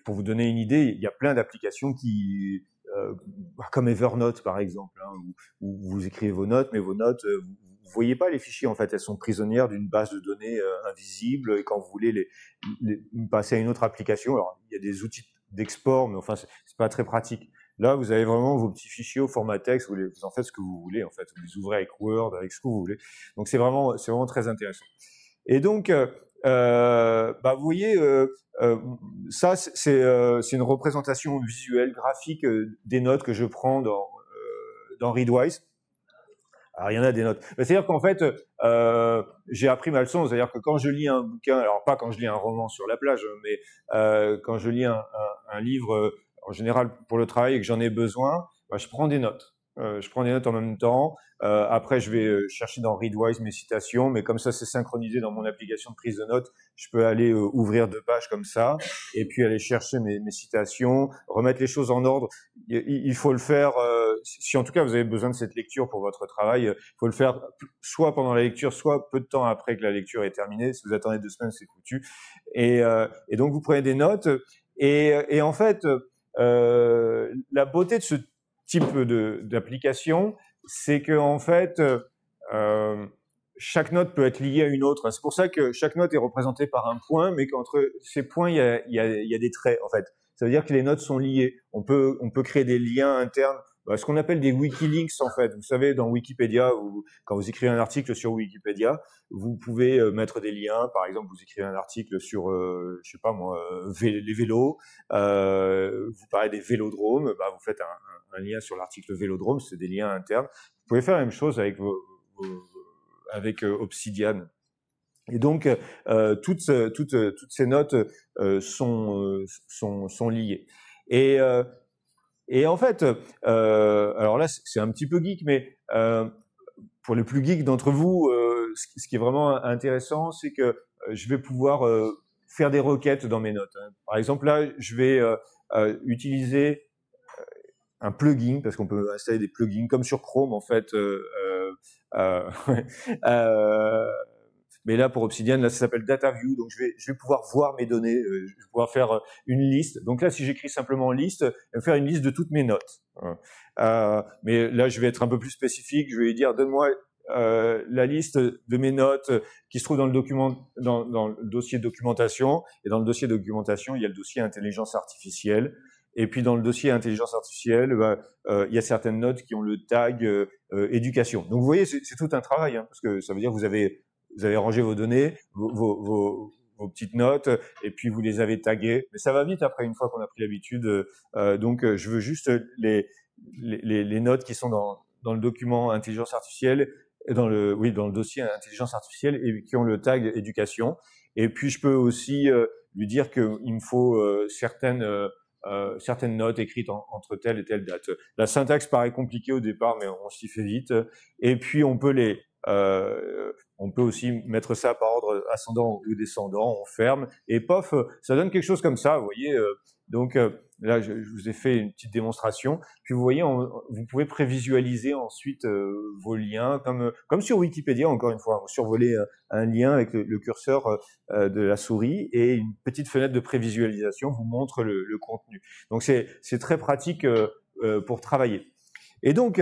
Pour vous donner une idée, il y a plein d'applications comme Evernote par exemple, hein, où vous écrivez vos notes, mais vos notes, vous voyez pas les fichiers en fait, elles sont prisonnières d'une base de données invisible. Et quand vous voulez les passer à une autre application, alors il y a des outils d'export, mais enfin c'est pas très pratique. Là, vous avez vraiment vos petits fichiers au format texte, vous en faites ce que vous voulez en fait, vous les ouvrez avec Word, avec ce que vous voulez. Donc c'est vraiment très intéressant. Et donc vous voyez, ça c'est une représentation visuelle, graphique des notes que je prends dans Readwise. Alors il y en a des notes. C'est-à-dire qu'en fait, j'ai appris ma leçon. C'est-à-dire que quand je lis un bouquin, alors pas quand je lis un roman sur la plage, mais quand je lis un livre en général pour le travail et que j'en ai besoin, je prends des notes. Je prends des notes en même temps. Après, je vais chercher dans Readwise mes citations, mais comme ça, c'est synchronisé dans mon application de prise de notes, je peux aller ouvrir 2 pages comme ça, et puis aller chercher mes citations, remettre les choses en ordre. Il faut le faire, si en tout cas vous avez besoin de cette lecture pour votre travail, il faut le faire soit pendant la lecture, soit peu de temps après que la lecture est terminée. Si vous attendez 2 semaines, c'est foutu. Et donc, vous prenez des notes, et en fait, la beauté de ce type d'application, c'est que en fait, chaque note peut être liée à une autre. C'est pour ça que chaque note est représentée par un point, mais qu'entre ces points, il y a des traits en fait. Ça veut dire que les notes sont liées. On peut créer des liens internes, ce qu'on appelle des wikilinks en fait. Vous savez, dans Wikipédia, quand vous écrivez un article sur Wikipédia, vous pouvez mettre des liens. Par exemple, vous écrivez un article sur, je sais pas moi, les vélos. Vous parlez des vélodromes. Vous faites un lien sur l'article vélodrome. C'est des liens internes. Vous pouvez faire la même chose avec avec Obsidian. Et donc toutes ces notes sont liées. Et en fait, alors là c'est un petit peu geek, mais pour les plus geeks d'entre vous, ce qui est vraiment intéressant, c'est que je vais pouvoir faire des requêtes dans mes notes. Par exemple, là, je vais utiliser un plugin, parce qu'on peut installer des plugins comme sur Chrome en fait. Mais là, pour Obsidian, là, ça s'appelle DataView. Donc, je vais pouvoir voir mes données. Je vais pouvoir faire une liste. Donc là, si j'écris simplement liste, je vais faire une liste de toutes mes notes. Mais là, je vais être un peu plus spécifique. Je vais lui dire, donne-moi la liste de mes notes qui se trouve dans le document, dans le dossier documentation. Et dans le dossier documentation, il y a le dossier intelligence artificielle. Et puis dans le dossier intelligence artificielle, il y a certaines notes qui ont le tag éducation. Donc vous voyez, c'est tout un travail, parce que ça veut dire que vous avez rangé vos données, vos petites notes, et puis vous les avez taguées. Mais ça va vite après, une fois qu'on a pris l'habitude. Donc je veux juste les notes qui sont dans le document intelligence artificielle, dans le dossier intelligence artificielle, et qui ont le tag éducation. Et puis je peux aussi lui dire qu'il me faut certaines notes écrites entre telle et telle date. La syntaxe paraît compliquée au départ, mais on s'y fait vite. Et puis on peut aussi mettre ça par ordre ascendant ou descendant, on ferme, et pof, ça donne quelque chose comme ça, vous voyez. Donc là, je vous ai fait une petite démonstration. Puis vous voyez, vous pouvez prévisualiser ensuite vos liens, comme sur Wikipédia, encore une fois. Vous survolez un lien avec le curseur de la souris, et une petite fenêtre de prévisualisation vous montre le contenu. Donc c'est très pratique pour travailler. Et donc,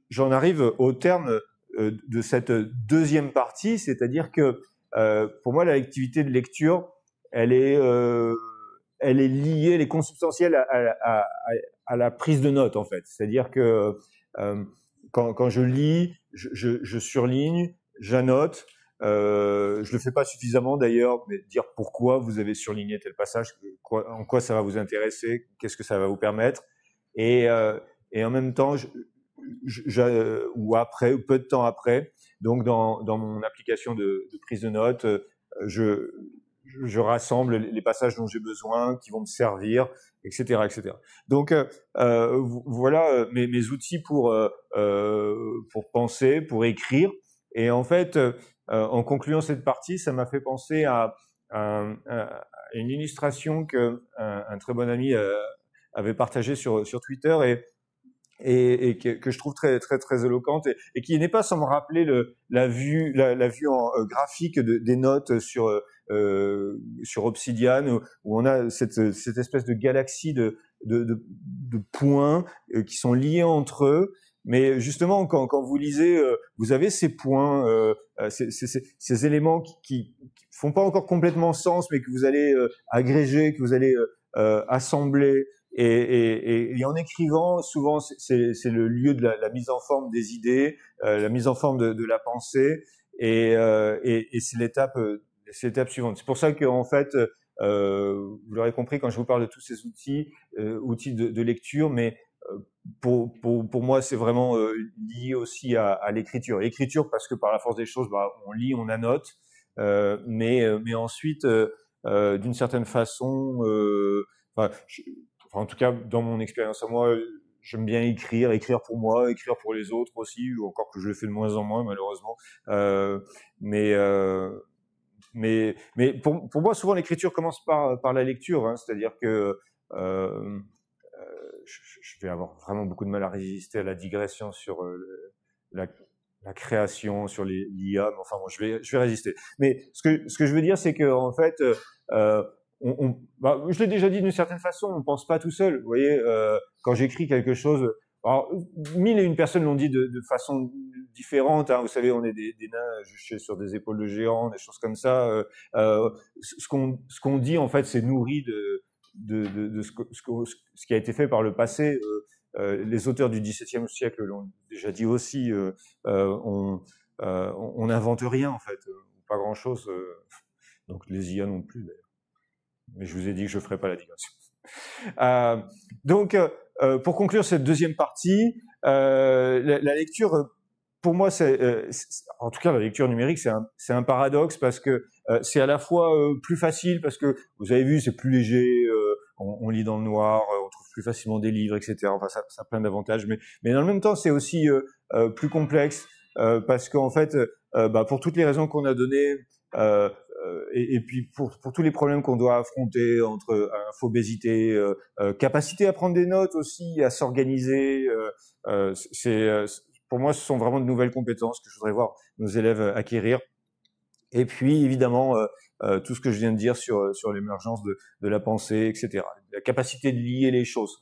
j'en arrive au terme de cette deuxième partie, c'est-à-dire que pour moi, l'activité de lecture, elle est liée, elle est consubstantielle à la prise de notes en fait. C'est-à-dire que quand je lis, je surligne, j'annote. Je le fais pas suffisamment d'ailleurs, mais dire pourquoi vous avez surligné tel passage, en quoi ça va vous intéresser, qu'est-ce que ça va vous permettre, et en même temps, ou après, ou peu de temps après, donc dans mon application de prise de notes, je rassemble les passages dont j'ai besoin, qui vont me servir, etc., etc. Donc voilà mes outils pour penser, pour écrire. Et en fait, en concluant cette partie, ça m'a fait penser à une illustration que un très bon ami avait partagée sur Twitter et que je trouve très très très éloquente et qui n'est pas sans me rappeler la vue en graphique des notes sur Obsidian où on a cette espèce de galaxie de points qui sont liés entre eux. Mais justement, quand vous lisez, vous avez ces points, ces éléments qui font pas encore complètement sens, mais que vous allez agréger, que vous allez assembler. Et en écrivant, souvent, c'est le lieu de la mise en forme des idées, la mise en forme de la pensée, et c'est l'étape suivante. C'est pour ça que en fait, vous l'aurez compris quand je vous parle de tous ces outils de lecture, mais pour moi, c'est vraiment lié aussi à l'écriture. L'écriture parce que par la force des choses, on lit, on annote, mais ensuite, d'une certaine façon, en tout cas, dans mon expérience à moi, j'aime bien écrire pour moi, écrire pour les autres aussi, ou encore que je le fais de moins en moins, malheureusement. Mais pour moi, souvent, l'écriture commence par la lecture, hein, c'est-à-dire que je vais avoir vraiment beaucoup de mal à résister à la digression sur la création, sur l'IA, mais enfin bon, je vais résister. Mais ce que je veux dire, c'est que en fait, je l'ai déjà dit d'une certaine façon, on pense pas tout seul. Vous voyez, quand j'écris quelque chose, alors 1001 personnes l'ont dit de façon différente. Hein, vous savez, on est des nains juchés sur des épaules de géants, des choses comme ça. Ce qu'on dit en fait, c'est nourri de ce qui a été fait par le passé. Les auteurs du XVIIe siècle l'ont déjà dit aussi. On n'invente rien en fait, pas grand chose. Donc les IA non plus d'ailleurs. Mais je vous ai dit que je ferai pas la digression. Donc, pour conclure cette deuxième partie, la lecture, pour moi, en tout cas la lecture numérique, c'est un paradoxe parce que c'est à la fois plus facile parce que vous avez vu, c'est plus léger, on lit dans le noir, on trouve plus facilement des livres, etc. Enfin, ça a plein d'avantages, mais dans le même temps, c'est aussi plus complexe parce qu'en fait, pour toutes les raisons qu'on a données. Et puis pour tous les problèmes qu'on doit affronter entre infobésité, capacité à prendre des notes aussi, à s'organiser, pour moi ce sont vraiment de nouvelles compétences que je voudrais voir nos élèves acquérir. Et puis évidemment tout ce que je viens de dire sur l'émergence de la pensée, etc. La capacité de lier les choses.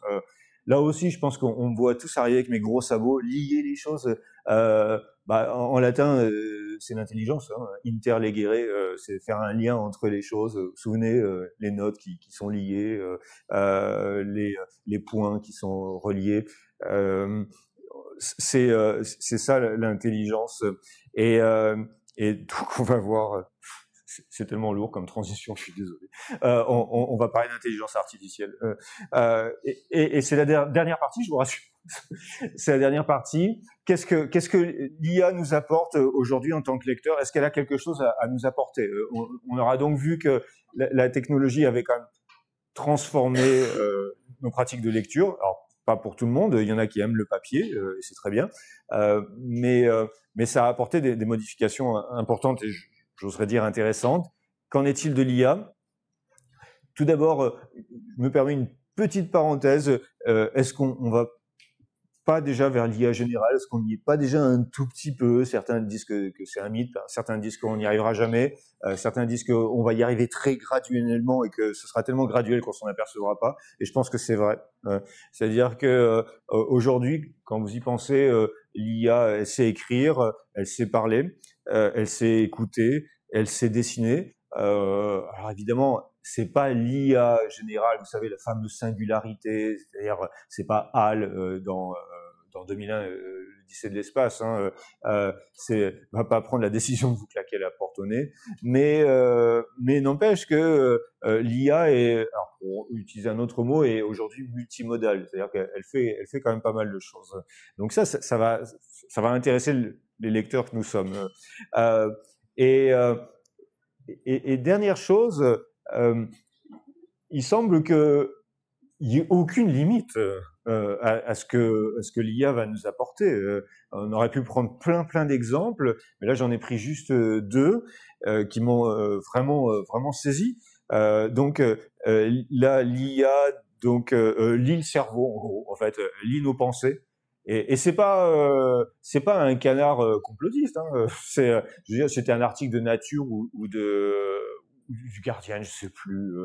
Là aussi, je pense qu'on me voit tous arriver avec mes gros sabots, lier les choses. En latin, c'est l'intelligence. Hein. Interlegere, c'est faire un lien entre les choses. Vous vous souvenez, les notes qui sont liées, les points qui sont reliés. C'est ça l'intelligence. Et donc on va voir. C'est tellement lourd comme transition, je suis désolé. On va parler d'intelligence artificielle. Et c'est la dernière partie, je vous rassure. C'est la dernière partie. Qu'est-ce que l'IA nous apporte aujourd'hui en tant que lecteur? Est-ce qu'elle a quelque chose à nous apporter? On aura donc vu que la technologie avait quand même transformé nos pratiques de lecture. Alors, pas pour tout le monde, il y en a qui aiment le papier, et c'est très bien. Mais ça a apporté des modifications importantes et j'oserais dire intéressantes. Qu'en est-il de l'IA? Tout d'abord, je me permets une petite parenthèse. Est-ce qu'on va pas déjà vers l'IA générale? Est-ce qu'on n'y est pas déjà un tout petit peu? Certains disent que c'est un mythe, certains disent qu'on n'y arrivera jamais, certains disent qu'on va y arriver très graduellement et que ce sera tellement graduel qu'on s'en apercevra pas. Et je pense que c'est vrai. C'est-à-dire que aujourd'hui, quand vous y pensez, l'IA, elle sait écrire, elle sait parler, elle sait écouter, elle sait dessiner. Alors évidemment, c'est pas l'IA générale, vous savez, la fameuse singularité, c'est-à-dire c'est pas HAL dans 2001, le l'Odyssée de l'espace. Hein, va pas prendre la décision de vous claquer la porte au nez, mais n'empêche que l'IA est, alors, pour utiliser un autre mot, est aujourd'hui multimodale, c'est-à-dire qu'elle fait quand même pas mal de choses. Donc ça va intéresser les lecteurs que nous sommes. Et dernière chose, il semble que il n'y ait aucune limite à ce que l'IA va nous apporter. On aurait pu prendre plein d'exemples, mais là j'en ai pris juste deux qui m'ont vraiment saisi. Donc là, l'IA lit le cerveau, en gros, en fait, lit nos pensées. Et c'est pas un canard complotiste. Hein. Je veux dire, c'était un article de Nature ou du Guardian, je sais plus.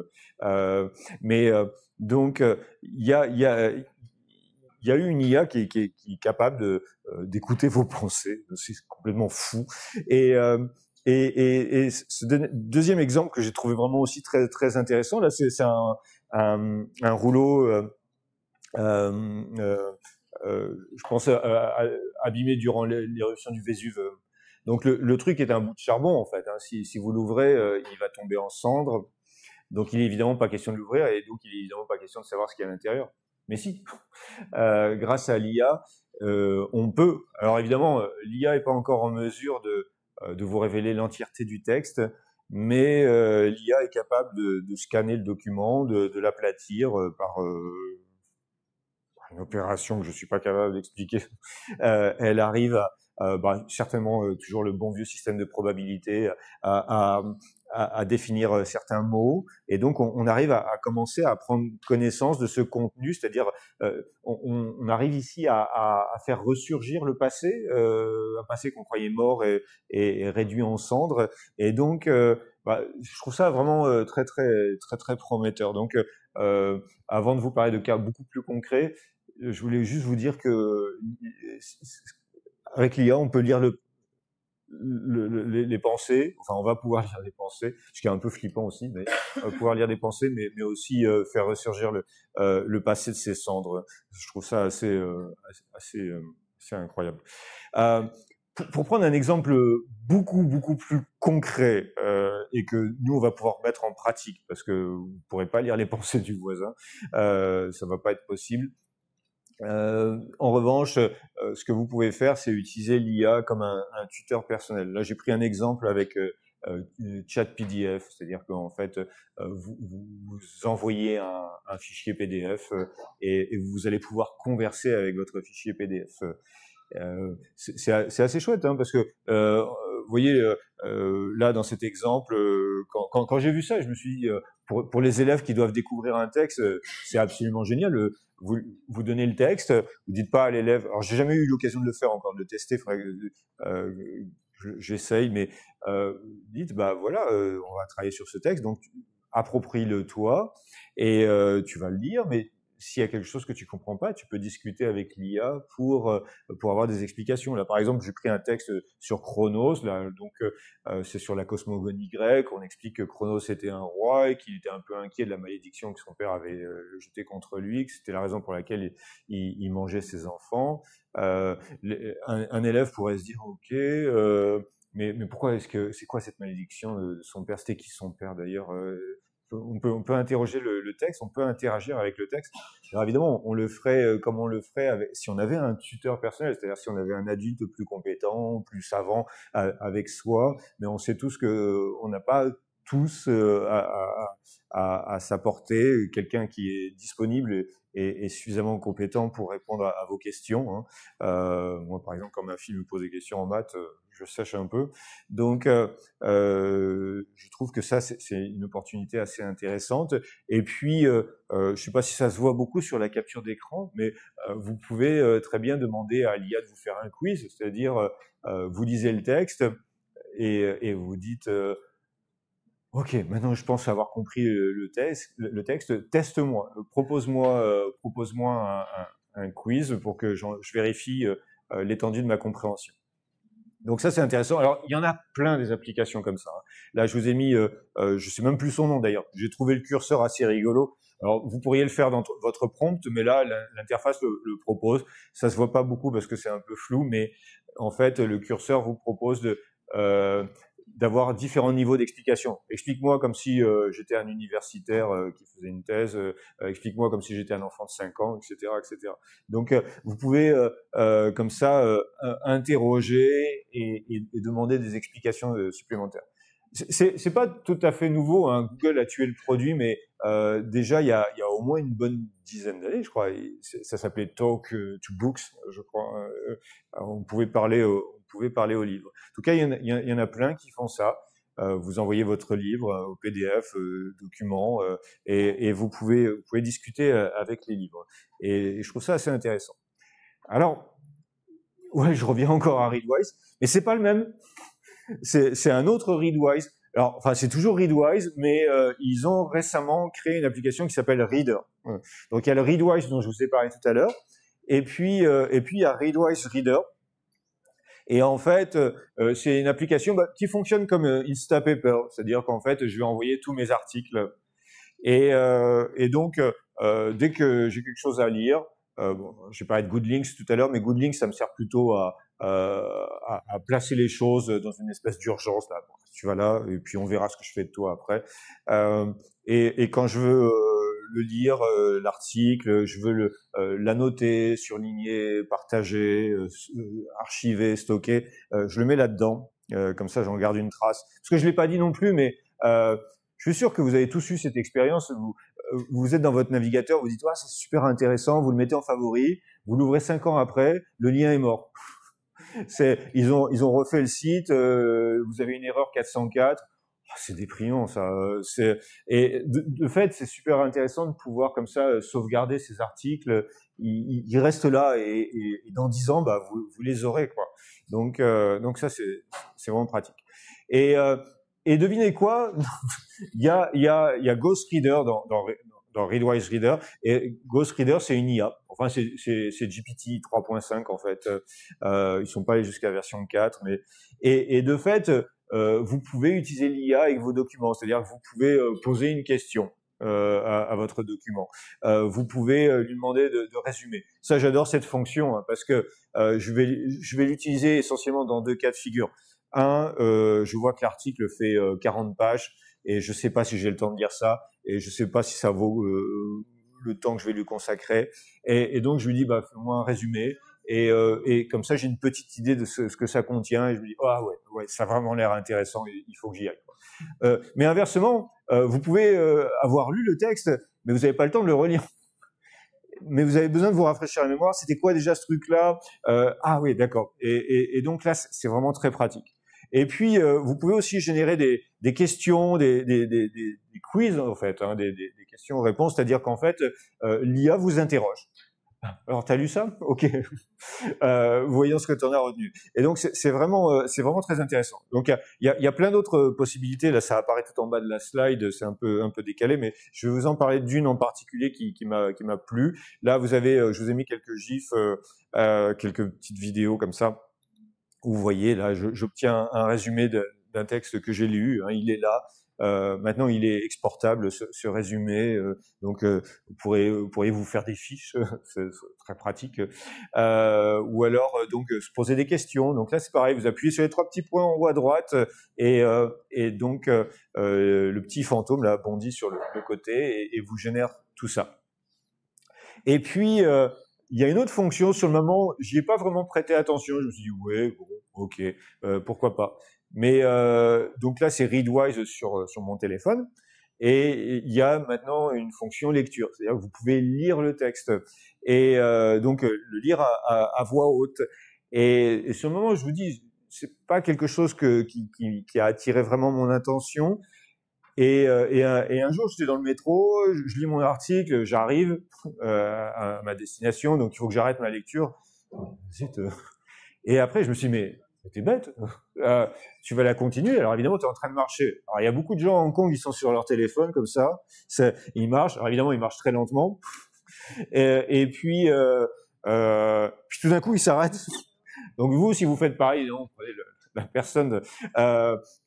Mais donc il y a eu une IA qui est capable d'écouter vos pensées. C'est complètement fou. Et ce deuxième exemple que j'ai trouvé vraiment aussi très intéressant, là, c'est un rouleau. Je pense abîmé durant l'éruption du Vésuve. Donc le truc est un bout de charbon en fait. Hein. Si vous l'ouvrez, il va tomber en cendres. Donc il est évidemment pas question de l'ouvrir et donc il est évidemment pas question de savoir ce qu'il y a à l'intérieur. Mais si, grâce à l'IA, on peut. Alors évidemment, l'IA est pas encore en mesure de vous révéler l'entièreté du texte, mais l'IA est capable de scanner le document, de l'aplatir par une opération que je suis pas capable d'expliquer. Elle arrive certainement toujours le bon vieux système de probabilité à définir certains mots, et donc on arrive à commencer à prendre connaissance de ce contenu, c'est-à-dire on arrive ici à faire ressurgir le passé, un passé qu'on croyait mort et réduit en cendres, et donc je trouve ça vraiment très prometteur. Donc avant de vous parler de cas beaucoup plus concrets, je voulais juste vous dire que avec l'IA, on peut lire les pensées. Enfin, on va pouvoir lire les pensées, ce qui est un peu flippant aussi, mais on va pouvoir lire des pensées, mais aussi faire ressurgir le passé de ses cendres. Je trouve ça assez incroyable. Pour prendre un exemple beaucoup plus concret et que nous on va pouvoir mettre en pratique, parce que vous ne pourrez pas lire les pensées du voisin, ça va pas être possible. En revanche, ce que vous pouvez faire, c'est utiliser l'IA comme un tuteur personnel. Là, j'ai pris un exemple avec Chat PDF, c'est-à-dire qu'en fait, vous envoyez un fichier PDF et vous allez pouvoir converser avec votre fichier PDF. C'est assez chouette, hein, parce que vous voyez là dans cet exemple, quand j'ai vu ça, je me suis dit pour les élèves qui doivent découvrir un texte, c'est absolument génial. Vous donnez le texte, vous dites pas à l'élève. Alors j'ai jamais eu l'occasion de le faire encore, de le tester. Faudrait que j'essaye, mais dites voilà, on va travailler sur ce texte, donc approprie-le toi et tu vas le lire, mais s'il y a quelque chose que tu comprends pas, tu peux discuter avec l'IA pour avoir des explications. Là, par exemple, j'ai pris un texte sur Chronos. Là, donc, c'est sur la cosmogonie grecque. On explique que Chronos était un roi et qu'il était un peu inquiet de la malédiction que son père avait jetée contre lui, que c'était la raison pour laquelle il mangeait ses enfants. Un élève pourrait se dire, ok, mais pourquoi c'est quoi cette malédiction de son père? C'était qui son père d'ailleurs? On peut interroger le texte, on peut interagir avec le texte. Alors évidemment, on le ferait comme on le ferait si on avait un tuteur personnel, c'est-à-dire si on avait un adulte plus compétent, plus savant avec soi. Mais on sait tous que on n'a pas tous à sa portée quelqu'un qui est disponible et suffisamment compétent pour répondre à vos questions. Hein. Moi, par exemple, quand ma fille me pose des questions en maths, je sèche un peu. Donc, je trouve que ça, c'est une opportunité assez intéressante. Et puis, je sais pas si ça se voit beaucoup sur la capture d'écran, mais vous pouvez très bien demander à l'IA de vous faire un quiz, c'est-à-dire vous lisez le texte et vous dites ok, maintenant je pense avoir compris le texte. Teste-moi, propose-moi un quiz pour que je vérifie l'étendue de ma compréhension. Donc ça c'est intéressant. Alors il y en a plein des applications comme ça. Hein. Là je vous ai mis, je sais même plus son nom d'ailleurs. J'ai trouvé le curseur assez rigolo. Alors, vous pourriez le faire dans votre prompt, mais là, l'interface le propose. Ça se voit pas beaucoup parce que c'est un peu flou, mais en fait, le curseur vous propose d'avoir différents niveaux d'explication. Explique-moi comme si j'étais un universitaire qui faisait une thèse, explique-moi comme si j'étais un enfant de 5 ans, etc., etc. Donc, vous pouvez comme ça interroger et demander des explications supplémentaires. C'est pas tout à fait nouveau, hein. Google a tué le produit, mais déjà il y a au moins une bonne dizaine d'années, je crois. Ça s'appelait Talk to Books, je crois. On pouvait parler aux livres. En tout cas, il y en a plein qui font ça. Vous envoyez votre livre au PDF, document, et vous pouvez discuter avec les livres. Et je trouve ça assez intéressant. Alors, ouais, je reviens encore à Readwise, mais c'est pas le même. C'est un autre Readwise. Alors, enfin, c'est toujours Readwise, mais ils ont récemment créé une application qui s'appelle Reader. Donc, il y a le Readwise dont je vous ai parlé tout à l'heure, et puis il y a Readwise Reader. Et en fait, c'est une application qui fonctionne comme Instapaper, c'est-à-dire qu'en fait, je vais envoyer tous mes articles. Et donc, dès que j'ai quelque chose à lire, bon, j'ai parlé de Goodlinks tout à l'heure, mais Goodlinks, ça me sert plutôt à placer les choses dans une espèce d'urgence. Là, bon, tu vas là, et puis on verra ce que je fais de toi après. Et quand je veux le lire, l'article, je veux l'annoter, surligner, partager, archiver, stocker, je le mets là-dedans. Comme ça, j'en garde une trace. Parce que je l'ai pas dit non plus, mais je suis sûr que vous avez tous eu cette expérience. Vous êtes dans votre navigateur, vous dites « Ah, c'est super intéressant », vous le mettez en favori, vous l'ouvrez 5 ans après, le lien est mort. Ils ont refait le site, vous avez une erreur 404. C'est déprimant, ça. Et de fait, c'est super intéressant de pouvoir comme ça sauvegarder ces articles. Ils restent là et dans 10 ans, vous les aurez, quoi. Donc ça, c'est vraiment pratique. Et devinez quoi? Il y a Ghost Reader dans Readwise Reader, et Ghost Reader, c'est une IA. Enfin, c'est GPT 3.5 en fait. Ils sont pas allés jusqu'à version 4, mais et de fait, vous pouvez utiliser l'IA avec vos documents, c'est-à-dire que vous pouvez poser une question à votre document. Vous pouvez lui demander de résumer. Ça, j'adore cette fonction, hein, parce que je vais l'utiliser essentiellement dans 2 cas de figure. Je vois que l'article fait 40 pages et je sais pas si j'ai le temps de lire ça et je sais pas si ça vaut le temps que je vais lui consacrer. Et donc je lui dis fais-moi un résumé et comme ça j'ai une petite idée de ce que ça contient et je lui dis ah ouais ça a vraiment l'air intéressant, il faut que j'y aille. Mais inversement, vous pouvez avoir lu le texte mais vous n'avez pas le temps de le relire. Mais vous avez besoin de vous rafraîchir la mémoire. C'était quoi déjà ce truc-là? Ah oui, d'accord. Et donc là, c'est vraiment très pratique. Et puis, vous pouvez aussi générer des questions, des quiz en fait, hein, des questions-réponses. C'est-à-dire qu'en fait, l'IA vous interroge. Alors, t'as lu ça? Ok. Voyons ce que tu en as retenu. Et donc, c'est vraiment très intéressant. Donc, il y a plein d'autres possibilités. Là, ça apparaît tout en bas de la slide. C'est un peu décalé, mais je vais vous en parler d'une en particulier qui m'a plu. Là, je vous ai mis quelques gifs, quelques petites vidéos comme ça. Où vous voyez, là, j'obtiens un résumé d'un texte que j'ai lu. Hein, il est là. Maintenant, il est exportable, ce résumé. Donc, vous pourriez vous faire des fiches, c'est très pratique. Ou alors, donc, se poser des questions. Donc là, c'est pareil. Vous appuyez sur les 3 petits points en haut à droite, et donc le petit fantôme là bondit sur le côté et vous génère tout ça. Et puis il y a une autre fonction. Sur le moment, j'y ai pas vraiment prêté attention. Je me suis dit ouais, bon, ok, pourquoi pas. Mais donc là, c'est Readwise sur mon téléphone. Et il y a maintenant une fonction lecture, c'est-à-dire que vous pouvez lire le texte et donc le lire à voix haute. Et sur le moment, je vous dis, c'est pas quelque chose qui a attiré vraiment mon attention. Et un jour, j'étais dans le métro, je lis mon article, j'arrive à ma destination, donc il faut que j'arrête ma lecture. Et après, je me suis dit, mais t'es bête, tu vas la continuer. Alors évidemment, tu es en train de marcher. Alors il y a beaucoup de gens à Hong Kong, ils sont sur leur téléphone comme ça, ils marchent. Alors évidemment, ils marchent très lentement. Et puis tout d'un coup, ils s'arrêtent. Donc vous, si vous faites pareil, non, prenez la personne.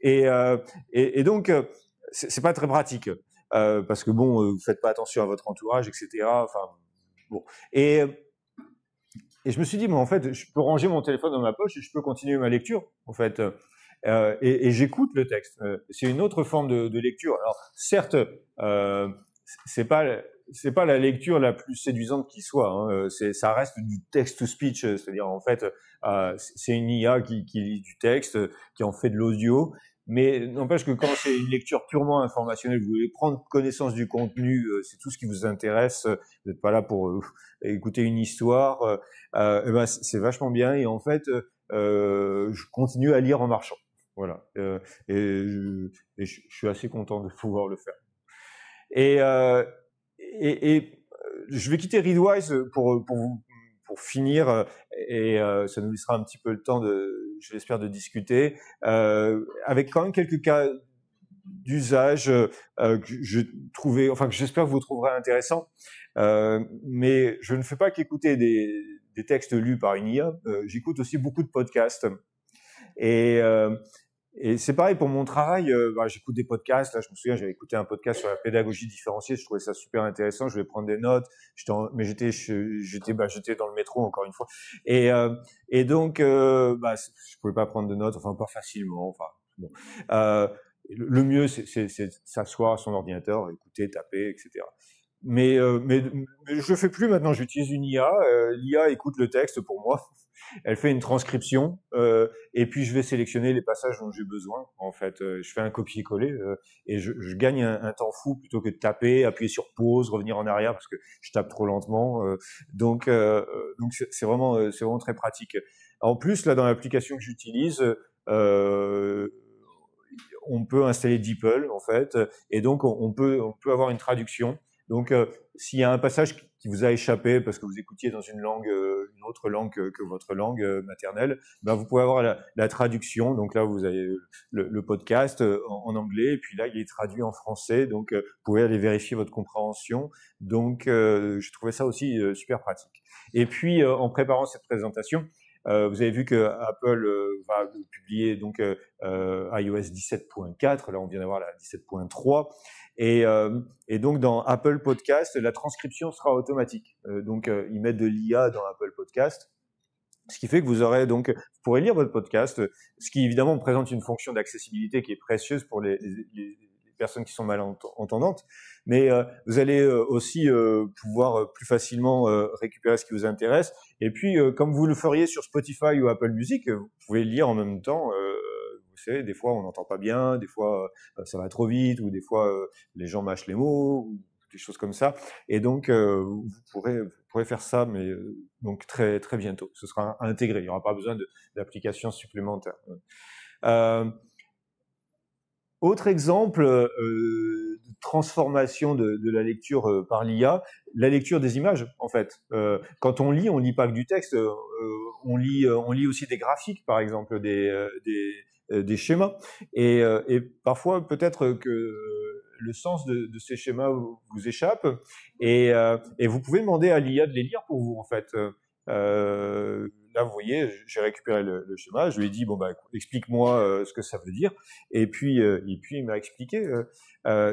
Et donc c'est pas très pratique. parce que bon, vous faites pas attention à votre entourage, etc. Enfin bon. Et je me suis dit, mais en fait, je peux ranger mon téléphone dans ma poche et je peux continuer ma lecture, en fait. Et j'écoute le texte. C'est une autre forme de lecture. Alors, certes, c'est pas la lecture la plus séduisante qui soit. Hein. Ça reste du text-to-speech, c'est-à-dire en fait, c'est une IA qui lit du texte, qui en fait de l'audio. Mais n'empêche que quand c'est une lecture purement informationnelle, vous voulez prendre connaissance du contenu, c'est tout ce qui vous intéresse. Vous n'êtes pas là pour écouter une histoire. Eh ben c'est vachement bien. Et en fait, je continue à lire en marchant. Voilà. Je suis assez content de pouvoir le faire. Et je vais quitter Readwise pour finir, et ça nous laissera un petit peu le temps je l'espère, de discuter, avec quand même quelques cas d'usage que j'espère que vous trouverez intéressants. Mais je ne fais pas qu'écouter des textes lus par une IA. J'écoute aussi beaucoup de podcasts. Et c'est pareil pour mon travail. J'écoute des podcasts. Là, je me souviens, j'avais écouté un podcast sur la pédagogie différenciée. Je trouvais ça super intéressant. Je vais prendre des notes. Mais j'étais dans le métro encore une fois. Et donc, je pouvais pas prendre de notes. Enfin, pas facilement. Enfin, bon. Le mieux, c'est s'asseoir à son ordinateur, écouter, taper, etc. Mais je le fais plus maintenant. J'utilise une IA. L'IA écoute le texte pour moi. Elle fait une transcription, et puis je vais sélectionner les passages dont j'ai besoin. En fait, je fais un copier-coller, et je gagne un temps fou plutôt que de taper, appuyer sur pause, revenir en arrière parce que je tape trop lentement. Donc c'est vraiment très pratique. En plus, là, dans l'application que j'utilise, on peut installer DeepL, en fait, et donc on peut avoir une traduction. Donc, s'il y a un passage qui vous a échappé parce que vous écoutiez dans une autre langue que votre langue maternelle, ben vous pouvez avoir la traduction. Donc là, vous avez le podcast en anglais, et puis là, il est traduit en français. Donc, vous pouvez aller vérifier votre compréhension. Donc, je trouvais ça aussi super pratique. Et puis, en préparant cette présentation, vous avez vu que Apple va publier donc iOS 17.4. Là, on vient d'avoir la 17.3. Et donc, dans Apple Podcast, la transcription sera automatique. Donc, ils mettent de l'IA dans Apple Podcast, ce qui fait que vous pourrez lire votre podcast, ce qui évidemment présente une fonction d'accessibilité qui est précieuse pour les personnes qui sont malentendantes, mais vous allez aussi pouvoir plus facilement récupérer ce qui vous intéresse. Et puis, comme vous le feriez sur Spotify ou Apple Music, vous pouvez lire en même temps. Vous savez, des fois on n'entend pas bien, des fois ça va trop vite, ou des fois les gens mâchent les mots, ou des choses comme ça. Et donc vous pourrez faire ça, mais donc très très bientôt. Ce sera intégré. Il n'y aura pas besoin d'applications supplémentaires. Autre exemple de transformation de la lecture par l'IA, la lecture des images, en fait. Quand on lit pas que du texte, on lit aussi des graphiques, par exemple, des schémas. Et parfois, peut-être que le sens de ces schémas vous échappe, et vous pouvez demander à l'IA de les lire pour vous, en fait. Là, vous voyez, j'ai récupéré le schéma, je lui ai dit, explique-moi ce que ça veut dire, et puis il m'a expliqué.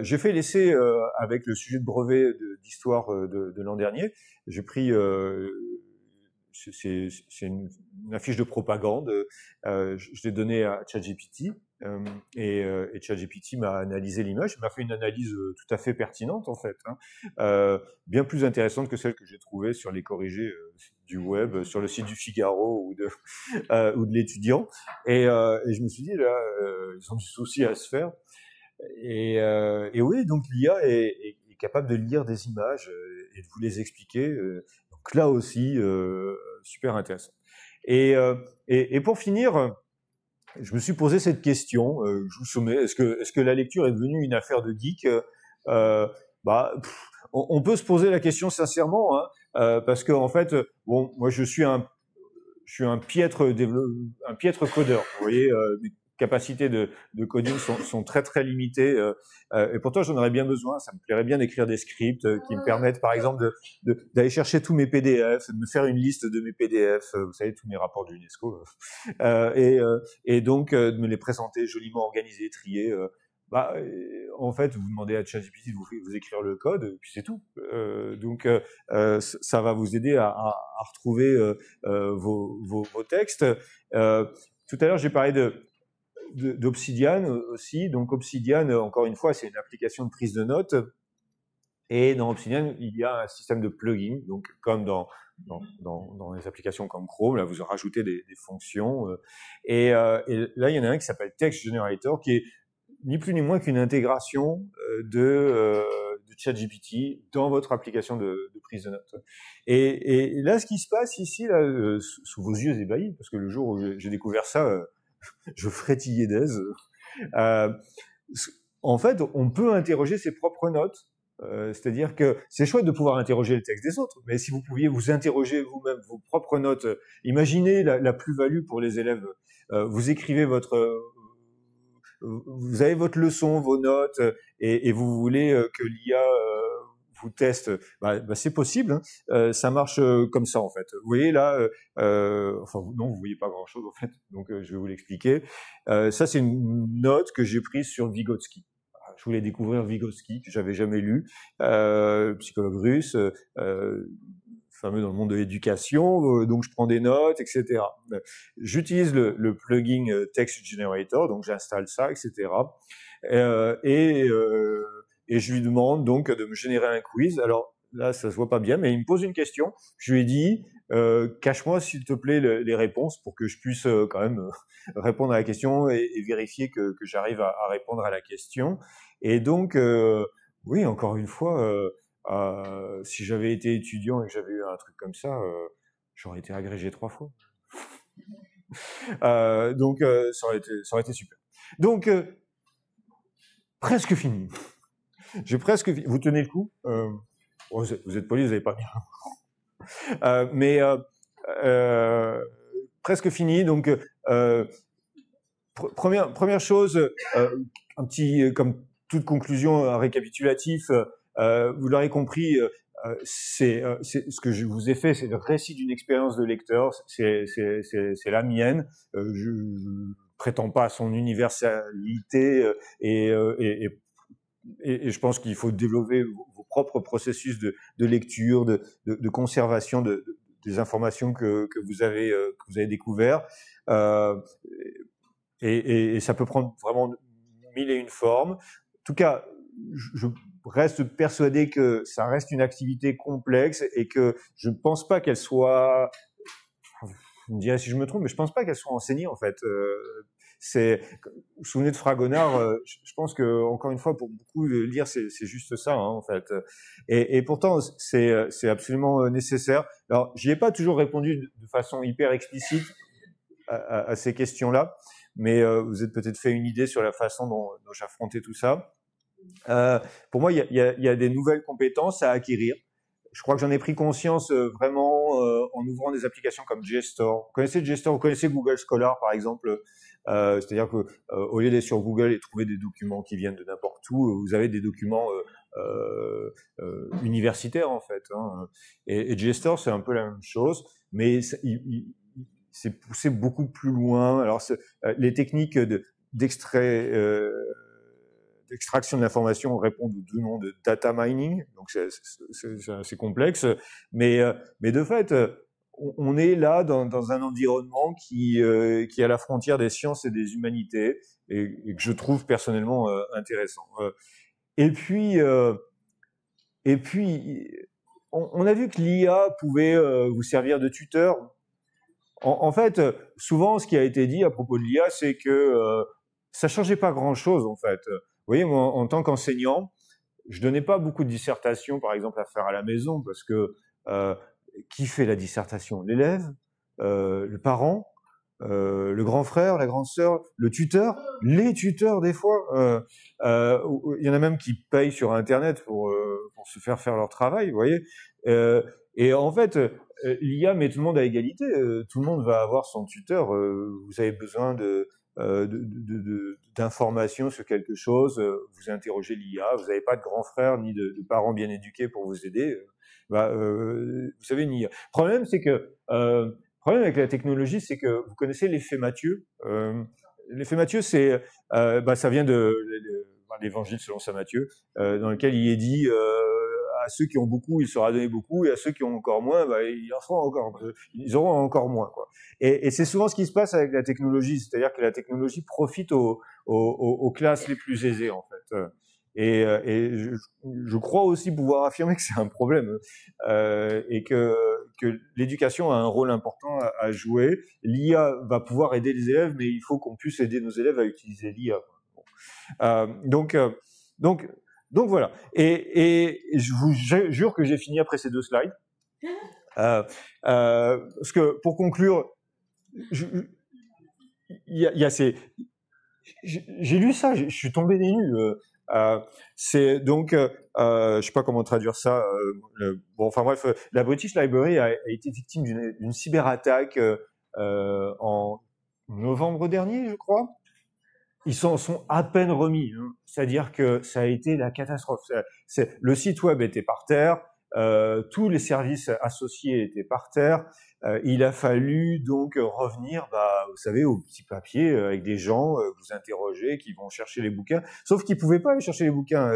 J'ai fait l'essai avec le sujet de brevet d'histoire de l'an dernier. J'ai pris, c'est une affiche de propagande, je l'ai donnée à ChatGPT, et ChatGPT m'a analysé l'image, m'a fait une analyse tout à fait pertinente, en fait, hein, bien plus intéressante que celle que j'ai trouvée sur les corrigés du web, sur le site du Figaro ou de l'Étudiant. Et je me suis dit, là, ils ont du souci à se faire. Et oui, donc l'IA est capable de lire des images et de vous les expliquer. Donc là aussi, super intéressant. Et pour finir, je me suis posé cette question, je vous soumets, est-ce que la lecture est devenue une affaire de geek? On peut se poser la question sincèrement, hein, parce que en fait, bon, moi je suis un piètre codeur. Vous voyez, mes capacités de coding sont très très limitées, et pourtant j'en aurais bien besoin. Ça me plairait bien d'écrire des scripts qui me permettent, par exemple, d'aller chercher tous mes PDF, de me faire une liste de mes PDF, vous savez, tous mes rapports de l'UNESCO, et donc de me les présenter joliment organisés, triés. En fait, vous demandez à ChatGPT de vous écrire le code, et puis c'est tout. Donc, ça va vous aider à retrouver vos textes. Tout à l'heure, j'ai parlé d'Obsidian aussi. Donc, Obsidian, encore une fois, c'est une application de prise de notes. Et dans Obsidian, il y a un système de plugins, donc comme dans les applications comme Chrome, là vous rajoutez des fonctions. Et là, il y en a un qui s'appelle Text Generator, qui est ni plus ni moins qu'une intégration de ChatGPT dans votre application de prise de notes. Et là, ce qui se passe ici, là, sous vos yeux ébahis, parce que le jour où j'ai découvert ça, je frétillais d'aise. En fait, on peut interroger ses propres notes. C'est-à-dire que c'est chouette de pouvoir interroger le texte des autres, mais si vous pouviez vous interroger vous-même vos propres notes, imaginez la plus-value pour les élèves. Vous écrivez vous avez votre leçon, vos notes, et vous voulez que l'IA vous teste. C'est possible. Hein. Ça marche comme ça en fait. Vous voyez là, non, vous voyez pas grand-chose en fait. Donc je vais vous l'expliquer. Ça c'est une note que j'ai prise sur Vygotsky. Je voulais découvrir Vygotsky, que j'avais jamais lu, psychologue russe, fameux dans le monde de l'éducation, donc je prends des notes, etc. J'utilise le plugin Text Generator, donc j'installe ça, etc. Et je lui demande donc de me générer un quiz. Alors là, ça se voit pas bien, mais il me pose une question. Je lui ai dit, cache-moi s'il te plaît les réponses pour que je puisse quand même répondre à la question et vérifier que j'arrive à répondre à la question. Et donc, oui, encore une fois, si j'avais été étudiant et que j'avais eu un truc comme ça, j'aurais été agrégé 3 fois. Donc, ça aurait été super. Donc, presque fini. J'ai presque fini. Vous tenez le coup. Vous êtes poli, vous n'avez pas bien. Mais presque fini. Donc, première chose, un petit, comme toute conclusion, un récapitulatif. Vous l'aurez compris, c'est ce que je vous ai fait, c'est le récit d'une expérience de lecteur. C'est la mienne. Je prétends pas à son universalité et je pense qu'il faut développer vos propres processus de lecture, de conservation des informations que vous avez découvert. Et ça peut prendre vraiment 1000 et une formes. En tout cas, je reste persuadé que ça reste une activité complexe et que je ne pense pas qu'elle soit, vous me direz si je me trompe, mais je ne pense pas qu'elle soit enseignée en fait. Vous vous souvenez de Fragonard, je pense que encore une fois pour beaucoup lire c'est juste ça hein, en fait. Et pourtant c'est absolument nécessaire. Alors j'y ai pas toujours répondu de façon hyper explicite à ces questions-là, mais vous êtes peut-être fait une idée sur la façon dont j'affrontais tout ça. Pour moi, il y a des nouvelles compétences à acquérir. Je crois que j'en ai pris conscience vraiment en ouvrant des applications comme JSTOR. Vous connaissez JSTOR? Vous connaissez Google Scholar, par exemple? C'est-à-dire que au lieu d'être sur Google et trouver des documents qui viennent de n'importe où, vous avez des documents universitaires en fait. Hein. Et JSTOR, c'est un peu la même chose, mais c'est poussé beaucoup plus loin. Alors, les techniques d'extraction de l'information répondent aux deux noms de data mining, donc c'est complexe, mais de fait, on est là dans un environnement qui est à la frontière des sciences et des humanités, et que je trouve personnellement intéressant. Et puis, on a vu que l'IA pouvait vous servir de tuteur. En fait, souvent, ce qui a été dit à propos de l'IA, c'est que ça changeait pas grand-chose, en fait. Vous voyez, moi, en tant qu'enseignant, je donnais pas beaucoup de dissertations, par exemple, à faire à la maison, parce que qui fait la dissertation? L'élève, le parent, le grand frère, la grande sœur, le tuteur, les tuteurs des fois. Il y en a même qui payent sur Internet pour se faire leur travail, vous voyez. Et en fait, l'IA met tout le monde à égalité. Tout le monde va avoir son tuteur. Vous avez besoin d'informations sur quelque chose. Vous interrogez l'IA. Vous n'avez pas de grand frère ni de parents bien éduqués pour vous aider. Vous savez une IA. Le problème, c'est que problème avec la technologie, c'est que vous connaissez l'effet Mathieu. L'effet Mathieu, c'est ça vient l'Évangile selon saint Matthieu, dans lequel il est dit à ceux qui ont beaucoup, il sera donné beaucoup, et à ceux qui ont encore moins, ils auront encore moins, quoi. Et c'est souvent ce qui se passe avec la technologie, c'est-à-dire que la technologie profite aux classes les plus aisées, en fait. Et je crois aussi pouvoir affirmer que c'est un problème, et que l'éducation a un rôle important à jouer. L'IA va pouvoir aider les élèves, mais il faut qu'on puisse aider nos élèves à utiliser l'IA. Donc voilà. Et je vous jure que j'ai fini après ces 2 slides. Parce que pour conclure, j'ai lu ça, je suis tombé des nues. C'est donc, je sais pas comment traduire ça. Bon, enfin bref, la British Library a été victime d'une cyberattaque en novembre dernier, je crois. Ils s'en sont à peine remis, hein. C'est-à-dire que ça a été la catastrophe. Le site web était par terre, tous les services associés étaient par terre. Il a fallu donc revenir, vous savez, au petit papier avec des gens, vous interrogez, qui vont chercher les bouquins. Sauf qu'ils pouvaient pas aller chercher les bouquins.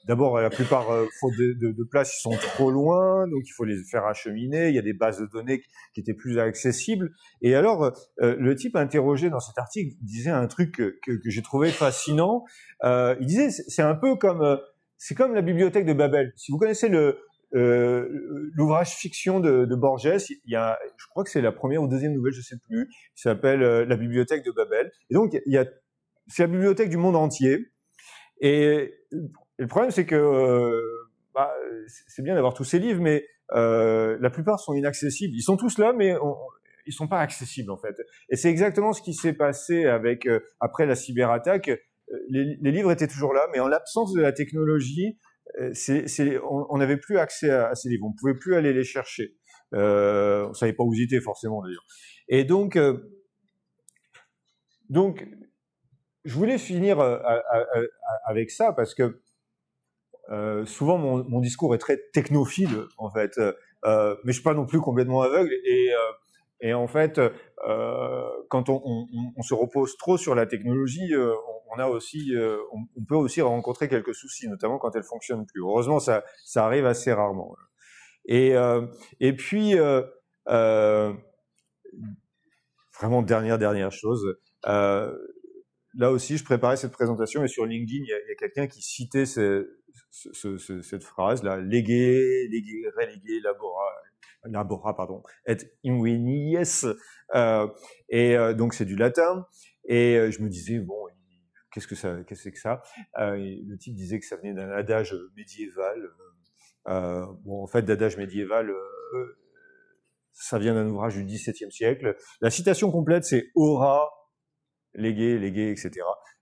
D'abord, la plupart, faute de place, ils sont trop loin, donc il faut les faire acheminer. Il y a des bases de données qui étaient plus accessibles. Et alors, le type interrogé dans cet article disait un truc que j'ai trouvé fascinant. Il disait, c'est un peu comme, c'est comme la bibliothèque de Babel. Si vous connaissez l'ouvrage fiction de Borges, il y a, je crois que c'est la première ou deuxième nouvelle, je sais plus, qui s'appelle La bibliothèque de Babel. Et donc, c'est la bibliothèque du monde entier. Et le problème, c'est que c'est bien d'avoir tous ces livres, mais la plupart sont inaccessibles. Ils sont tous là, mais ils sont pas accessibles, en fait. Et c'est exactement ce qui s'est passé avec après la cyberattaque. Les livres étaient toujours là, mais en l'absence de la technologie, on n'avait plus accès à ces livres. On pouvait plus aller les chercher. On savait pas où ils étaient, forcément, d'ailleurs. Et donc, je voulais finir avec ça parce que souvent mon discours est très technophile, en fait, mais je suis pas non plus complètement aveugle. Et en fait, quand on se repose trop sur la technologie, on a aussi, on peut aussi rencontrer quelques soucis, notamment quand elle fonctionne plus. Heureusement, ça arrive assez rarement. Et puis, vraiment dernière chose. Là aussi, je préparais cette présentation et sur LinkedIn, il y a quelqu'un qui citait cette phrase là, léguer, reléguer, labora, pardon, et invenies, donc c'est du latin. Et je me disais bon, qu'est-ce que c'est que ça? Le type disait que ça venait d'un adage médiéval. Bon, en fait, d'adage médiéval, ça vient d'un ouvrage du XVIIe siècle. La citation complète, c'est aura, léguer, etc.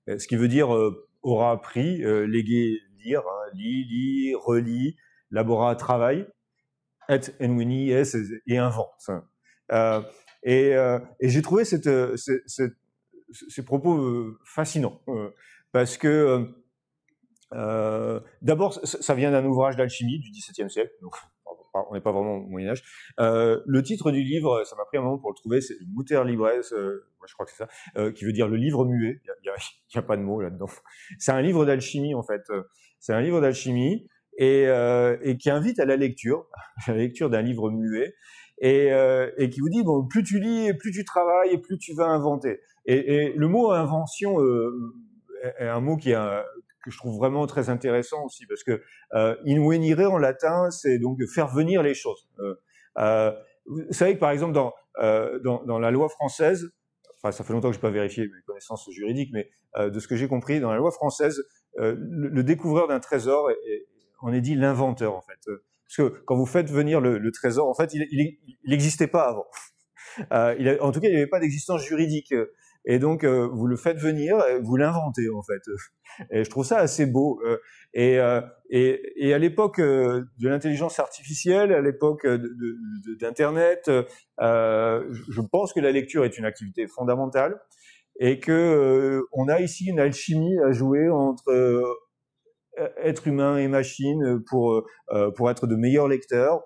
Ce qui veut dire aura appris, léguer, lire, hein, lit, relit, labora, travail, et inveni, et invente. Et j'ai trouvé ces propos fascinants, parce que d'abord, ça vient d'un ouvrage d'alchimie du XVIIe siècle, donc on n'est pas vraiment au Moyen-Âge. Le titre du livre, ça m'a pris un moment pour le trouver, c'est Mutter Libres, je crois que c'est ça, qui veut dire le livre muet. Il y a pas de mots là-dedans. C'est un livre d'alchimie, en fait. C'est un livre d'alchimie et qui invite à la lecture d'un livre muet, et qui vous dit bon, plus tu lis, plus tu travailles, et plus tu vas inventer. Et le mot invention est un mot que je trouve vraiment très intéressant aussi, parce que invenire en latin, c'est donc faire venir les choses. Vous savez que par exemple dans la loi française, enfin ça fait longtemps que j'ai pas vérifié mes connaissances juridiques, mais de ce que j'ai compris, dans la loi française, le découvreur d'un trésor, on est dit l'inventeur, en fait. Parce que quand vous faites venir le trésor, en fait, il n'existait pas avant. En tout cas, il n'y avait pas d'existence juridique. Et donc, vous le faites venir, vous l'inventez, en fait. Et je trouve ça assez beau. Et à l'époque de l'intelligence artificielle, à l'époque d'Internet, je pense que la lecture est une activité fondamentale, et que on a ici une alchimie à jouer entre être humain et machine pour être de meilleurs lecteurs.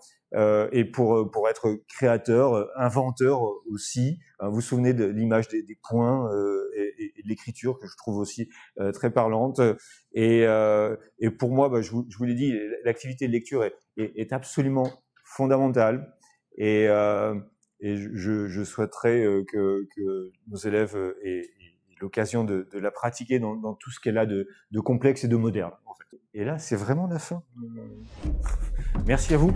Et pour être créateur, inventeur aussi. Vous vous souvenez de l'image des points de l'écriture que je trouve aussi très parlante. Et pour moi, je vous l'ai dit, l'activité de lecture est absolument fondamentale. Et je souhaiterais que nos élèves aient l'occasion de la pratiquer dans tout ce qu'elle a de complexe et de moderne, en fait. Et là, c'est vraiment la fin. Merci à vous.